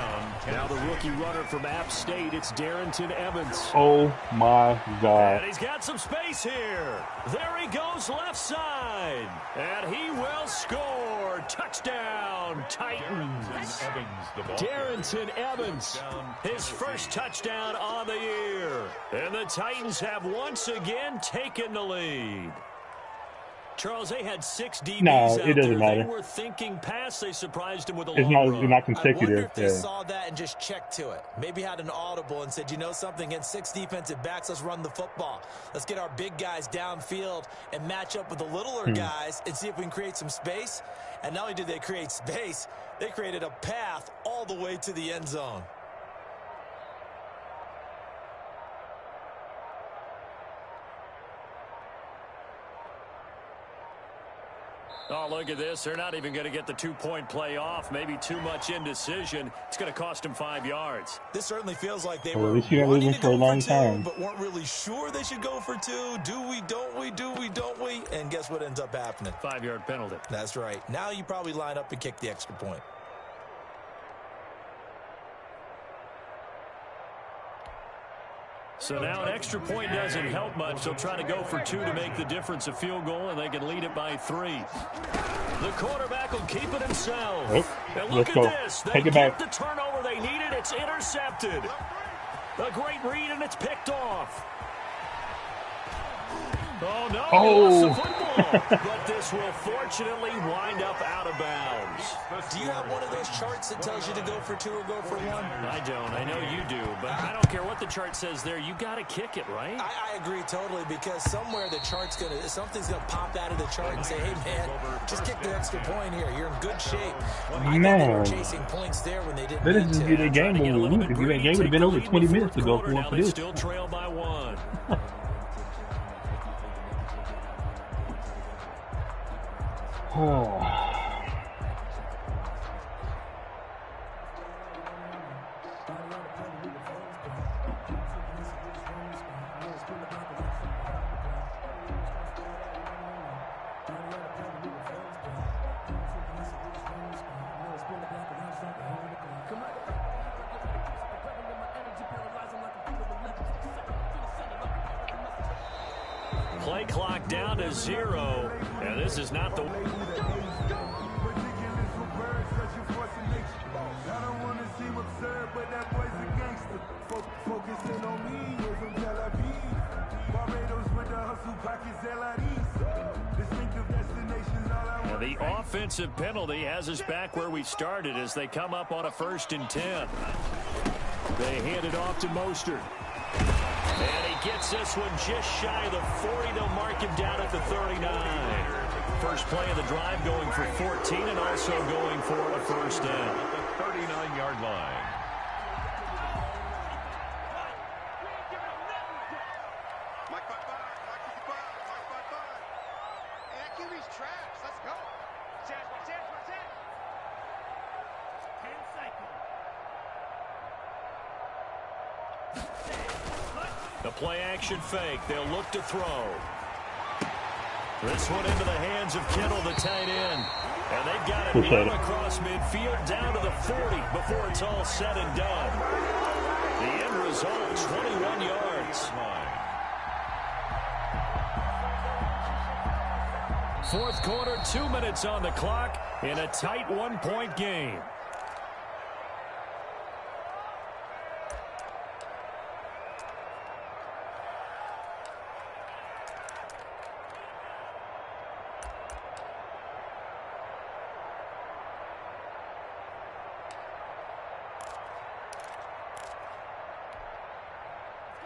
Now the rookie runner from App State, it's Darrington Evans. Oh my God. And he's got some space here. There he goes left side. And he will score. Touchdown, Titans. Darrington Evans, his first touchdown on the year. And the Titans have once again taken the lead. Charles, they had 6 DBs No, it doesn't matter. They were thinking pass. They surprised him with a it's long not, run. It's not consecutive. I wonder if they saw that and just checked to it. Maybe had an audible and said, you know something, against 6 defensive backs, let's run the football. Let's get our big guys downfield and match up with the littler guys and see if we can create some space. And not only did they create space, they created a path all the way to the end zone. Oh, look at this. They're not even going to get the 2-point play off. Maybe too much indecision. It's going to cost them 5 yards. This certainly feels like they were wanting to for a long time, but weren't really sure they should go for 2. Do we, don't we, do we, don't we? And guess what ends up happening? 5-yard penalty. That's right. Now you probably line up and kick the extra point. So now an extra point doesn't help much. They'll try to go for 2 to make the difference a field goal, and they can lead it by 3. The quarterback will keep it himself. And look at this. They get the turnover they needed. It's intercepted. A great read, and it's picked off. Oh, no, he lost the football. But this will fortunately wind up out of bounds. Do you have one of those charts that tells you to go for 2 or go for 1? I don't. I know you do. But I don't care what the chart says there. You got to kick it, right? I agree totally, because somewhere the chart's going to, something's going to pop out of the chart and say, hey, man, just kick the extra point here. You're in good shape. I think they were chasing points there when they didn't need to. The game would have been over 20 minutes ago for this. Still trail by 1. play clock down to 0. And this is not the... Now the offensive penalty has us back where we started as they come up on a 1st and 10. They hand it off to Mostert. And he gets this one just shy of the 40. They'll mark him down at the 39. First play of the drive going for 14 and also going for a 1st down. At the 39-yard line. The play-action fake. They'll look to throw. This one into the hands of Kittle, the tight end. And they've got it down across midfield, down to the 40 before it's all said and done. The end result, 21 yards. Fourth quarter, 2 minutes on the clock in a tight 1-point game.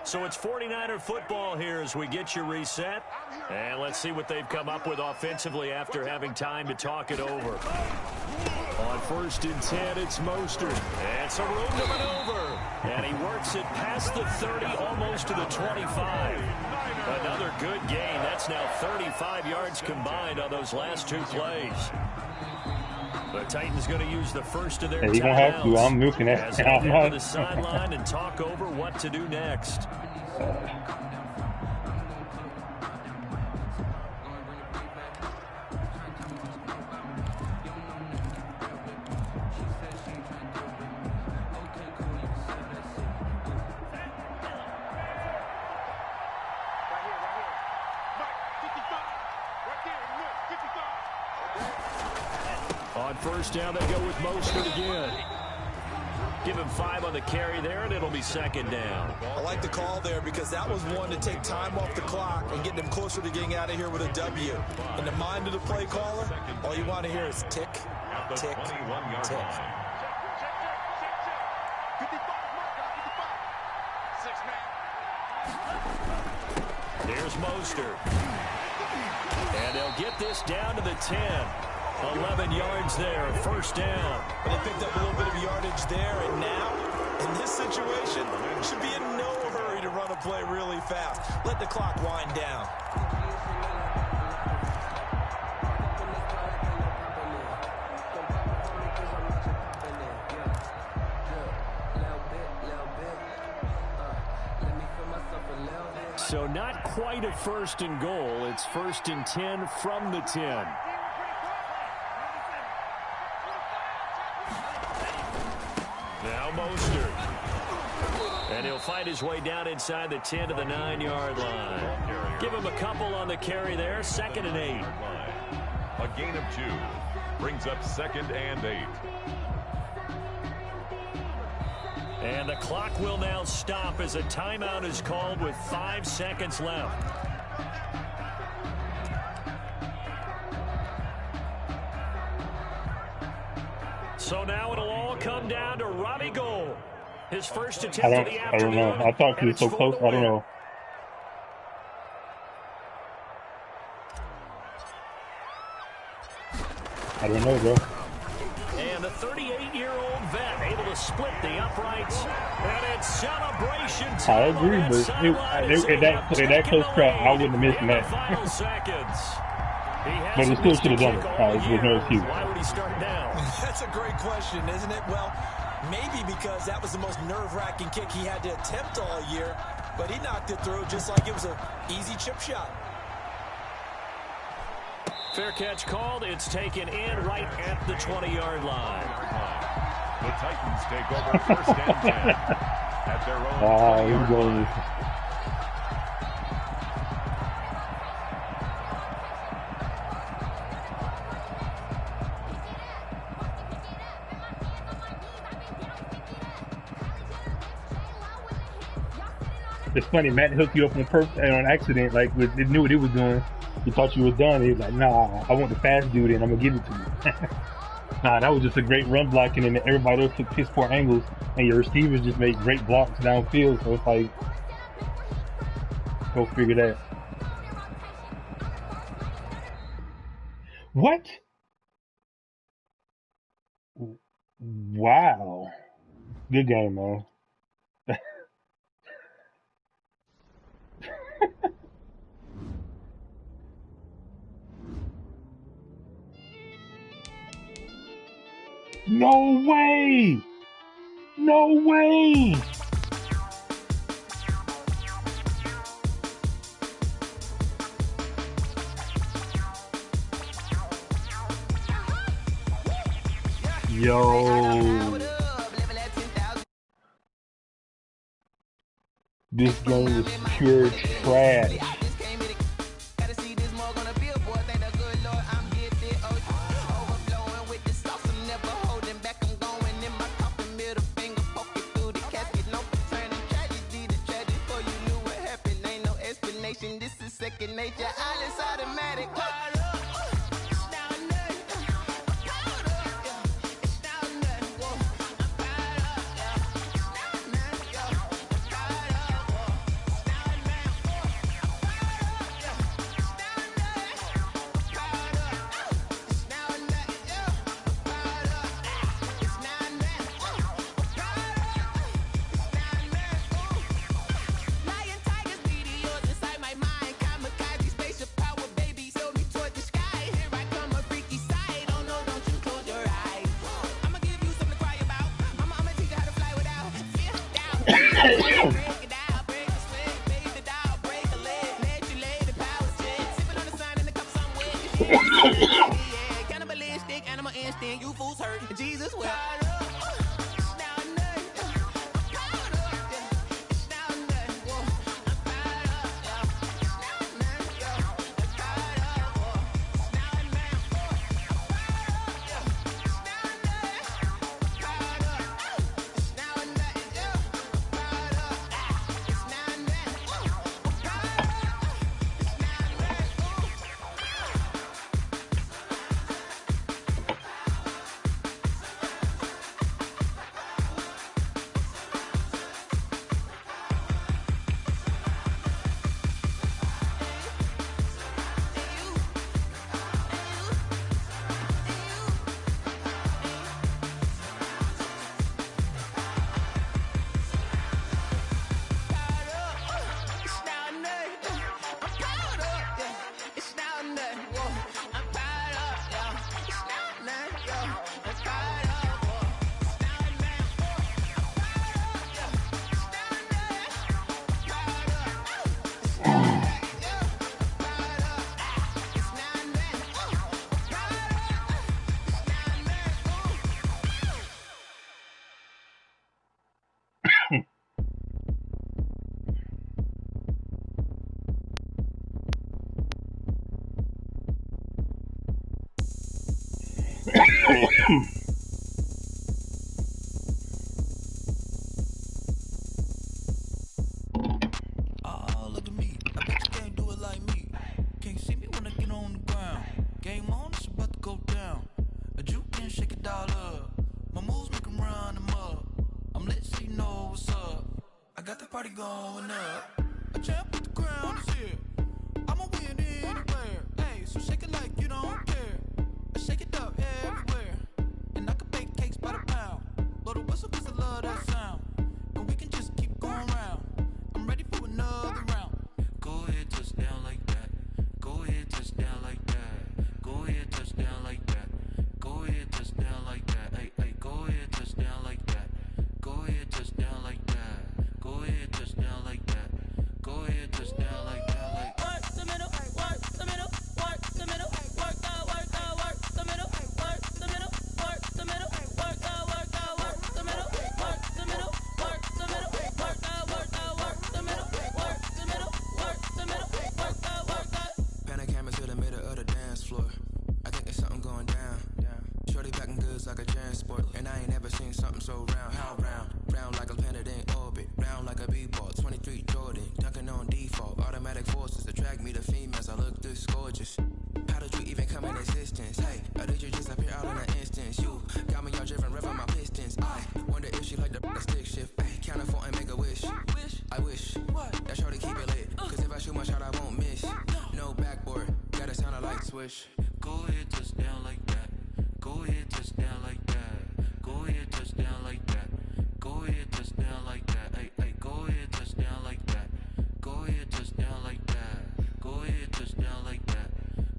So it's 49er football here as we get you reset. And let's see what they've come up with offensively after having time to talk it over. On 1st and 10, it's Mostert. And some room to maneuver. And he works it past the 30, almost to the 25. Another good gain. That's now 35 yards combined on those last 2 plays. The Titans going to use the first of their timeouts. You're going to have to. I'm looking at as they head to the sideline and talk over what to do next. On 1st down, they go with Mostert again. Give him 5 on the carry there, and it'll be 2nd down. I like the call there because that was one to take time off the clock and get them closer to getting out of here with a W. In the mind of the play caller, all you want to hear is tick, tick, tick. Here's Mostert. And they'll get this down to the 10. 11 yards there, 1st down. And they picked up a little bit of yardage there, and now, in this situation, should be in no hurry to run a play really fast. Let the clock wind down. So not quite a 1st and goal. It's 1st and 10 from the 10. Now Mostert. And he'll fight his way down inside the 10 to the 9-yard line. Give him a couple on the carry there. 2nd and 8. A gain of 2 brings up 2nd and 8. And the clock will now stop as a timeout is called with 5 seconds left. So now it'll all come down to Robbie Gould. His first attempt of the afternoon. I don't know. I thought he was so close. I don't know. I don't know, bro. And the 38-year-old vet able to split the uprights. And it's celebration time. I agree, but in that close crowd, I wouldn't have missed that. But he still should have done it. There's no excuse. Why would he start now? That's a great question, isn't it? Well, maybe because that was the most nerve-wracking kick he had to attempt all year, but he knocked it through just like it was an easy chip shot. Fair catch called. It's taken in right at the 20-yard line. The Titans take over 1st and 10 at their own 20-yard line. It's funny, Matt hooked you up on accident, like they knew what it was doing. He thought you were done. He was like, nah, I want the fast dude and I'm gonna give it to you. Nah, that was just a great run blocking, and everybody else took piss poor angles, and your receivers just made great blocks downfield. So it's like, go figure that. What? Wow. Good game, man. No way! No way! Yo. This game is pure trash. This is second nature, all is automatic. Cannibalistic animal instinct, you fools hurt. Jesus will. Look at me. I bet you can't do it like me. Can't see me when I get on the ground. Game on, it's about to go down. A juke and shake it all up. My moves make them run them up. I'm lit so you know what's up. I got the party going up. A champ with the crown is here. I'ma win anywhere. Hey, so shake it like you don't care. I shake it up everywhere. And I can bake cakes by the pound. Blow the whistle cause I love that sound. And we can just keep going round. I'm ready for another round. Go ahead, touch down like that. Go ahead, touch down like that. Go ahead, touch down like that. Go ahead, touch down like that. Hey, hey, go ahead, touch down like that. Go ahead, touch down like that. Go ahead, touch down like that. Go ahead, touch down like that. Like work the middle, work the middle, work the middle, work the middle, work the middle, work the middle, work the middle, work the middle, work the middle, work the middle, work the middle, work the middle, work the Panic camera to the middle of the dance floor. I think there's something going down. Shorty packing goods like a transport, and I ain't never seen something so round. How round? Round like a planet in orbit. round like a b-ball. 23 Jordan, dunking on default. Automatic forces attract me to females. I look this gorgeous. How did you even come in existence? Hey, or did you just appear out in an instance? You got me all driven, revving my pistons. I wonder if she like the stick shift. Hey, count it 4 and make a wish. I wish that shorty keep it lit. Cause if I shoot my shot, I won't miss. No backboard, gotta sound a light switch. Go ahead, touch down like that. Go ahead, touch down like that. Go ahead, touch down like that. Go ahead, touch down like that. Hey, hey, go ahead, touch down like that. Go ahead, touch down like that. Go ahead, touch down like that.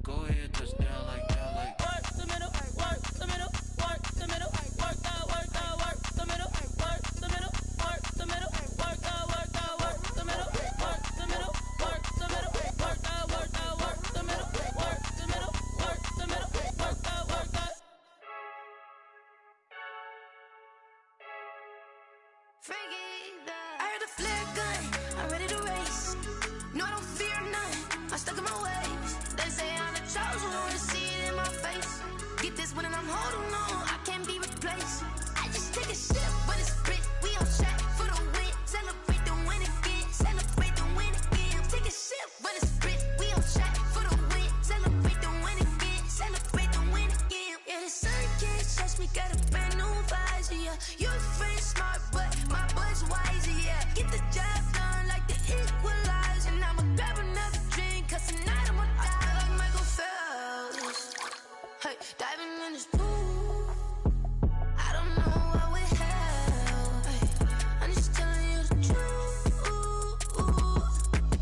Go ahead, touch down like that. Like work the middle, work the middle, work the middle, work that, work that, work the middle, work the middle, work the middle, work that, work that, work the middle, work the middle, work the middle, work that, work that, work the middle, work the middle, work the middle, work that, work that. I heard a flare gun, I'm ready to race. No, I don't fear none, I'm stuck in my ways. They say I'm the chosen one, to see it in my face. Get this one and I'm holding on, I can't be replaced. I just take a sip when it's split, we on track for the win. Celebrate the win again, celebrate the win again. Take a sip when it's split, we on track for the win. Celebrate the win again, celebrate the win again. Yeah, the sun can't touch me, got a brand new visor, yeah. Your friend smart, but my boy's wiser, yeah. Get the job done like the equalizer. And I'ma grab another drink, cause tonight I'ma die like Michael Phelps. Hey, diving in this pool, I don't know what we have. Hey, I'm just telling you the truth.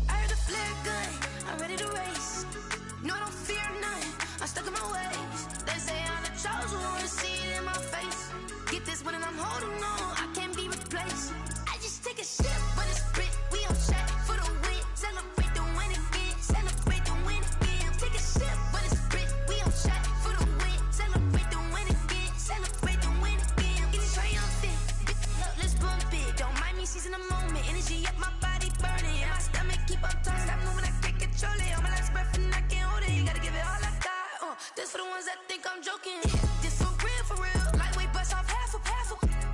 I heard a flare gun, I'm ready to race. No, I don't fear none, I'm stuck in my ways. They say I'm the chosen one, to see it in my face. Get this one and I'm holding on, I can't be replaced. I just take a sip when it's split, we on track for the win. Celebrate the win again, celebrate the win again. Take a sip when it's split, we on track for the win. Celebrate the win again, celebrate the win again. Getting triumphant, let's bump it. Don't mind me seizing the moment, energy up my body burning. And my stomach keep up turning, stop moving, I can't control it. On my last breath and I can't hold it, you gotta give it all I got. This for the ones that think I'm joking. This for real, lightweight bust off half a.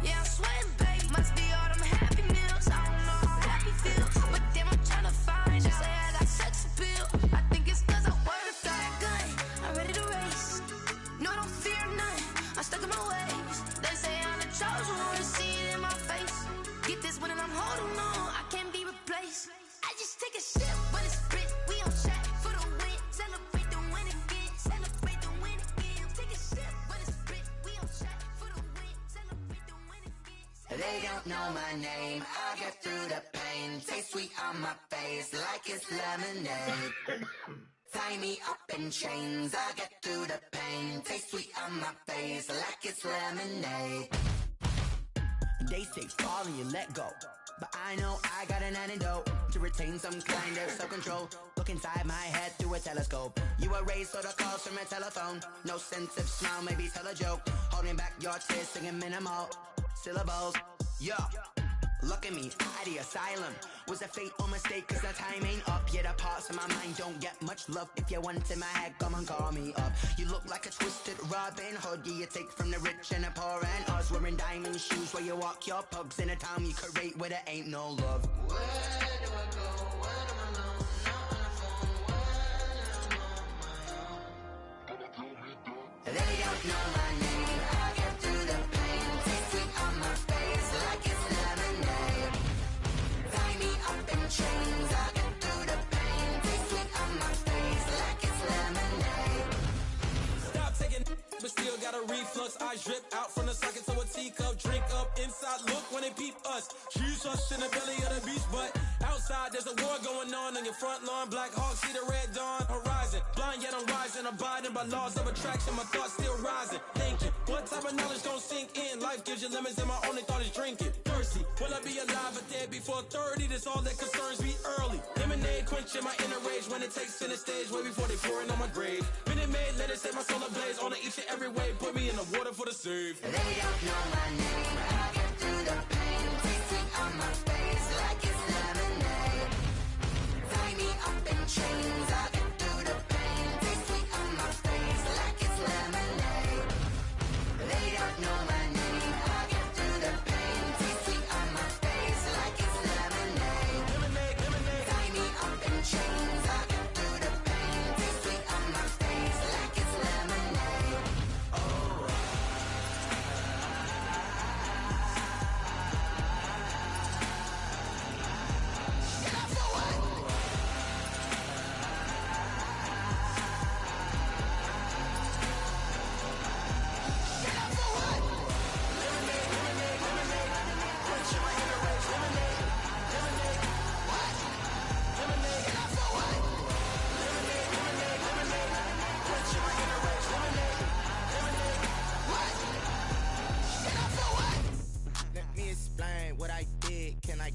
Yeah, I'm sweating, babe. Must be all them happy meals. I don't know how happy feels, but damn, I'm trying to find out. Say I got sex appeal. I think it's cause I wear a flag gun. I'm ready to race. No, I don't fear none, I'm stuck in my ways. They say I'm the chosen one, to see it in my face. Get this one and I'm holding on, I can't be replaced. I just take a sip when it's split, we on track for the win. Celebrate the win again, celebrate the win again. Take a sip when it's split, we on track for the win. Celebrate the win again. They don't know my name, I get through the pain. Taste sweet on my face like it's lemonade. Tie me up in chains, I get through the pain. Taste sweet on my face like it's lemonade. They say fall and you let go, but I know I got an antidote to retain some kind of self-control. Look inside my head through a telescope. You were raised so the calls from a telephone. No sense of smile, maybe tell a joke. Holding back your tears, singing minimal syllables. Yo, look at me, out the asylum. Was a fate or mistake, cause the time ain't up. Yet the parts of my mind don't get much love. If you want in my head, come and call me up. You look like a twisted Robin Hood. Yeah, you take from the rich and the poor and us. Wearing diamond shoes where you walk your pugs in a town you create where there ain't no love. Where do I go? When I'm alone? Not on the phone. When I'm on my own. They don't know my name. I get through the pain. Taste sweet on my face like it's lemonade. Tie me up in chains. I get through the pain. Taste sweet on my face like it's lemonade. Stop taking, but still got a reflux. Eyes drip out from the socket to a teacup. Drink up inside, look when they peep us. Choose us in the belly of the beast, but outside there's a war going on your front lawn. Black Hawk, see the red dawn horizon. Blind yet I'm rising, abiding by laws of attraction. My thoughts still rising, thinking what type of knowledge gon' sink in? Life gives you lemons and my only thought is drinking. Thirsty, will I be alive or dead before 30? That's all that concerns me early. Lemonade quenching my inner rage when it takes center stage way before they pouring on my grave. Minute Maid, let it set my soul ablaze on each and every way. Put me in the water for the save. They don't know my name. I get through the pain. Taste sweet on my face like it's lemonade. Tie me up in chains. I get through the pain. Taste sweet on my face like it's lemonade. They don't know my name. I get through the pain. Taste sweet on my face like it's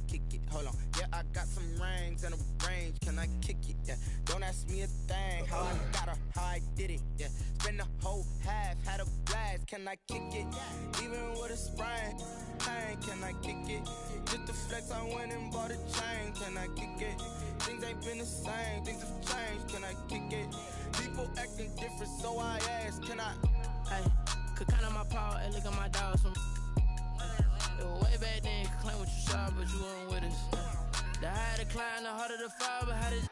kick it? Hold on. Yeah, I got some rings and a range. Can I kick it? Yeah. Don't ask me a thing. How I got her, how I did it. Yeah. Spend the whole half, had a blast. Can I kick it? Even with a sprain. Pain, can I kick it? Just the flex, I went and bought a chain. Can I kick it? Things ain't been the same. Things have changed. Can I kick it? People acting different, so I ask. Can I? Hey, could count on my power and look at my dogs. It was way back then, you could claim what you saw, but you weren't with us. The higher the climb, the harder the fall, but how did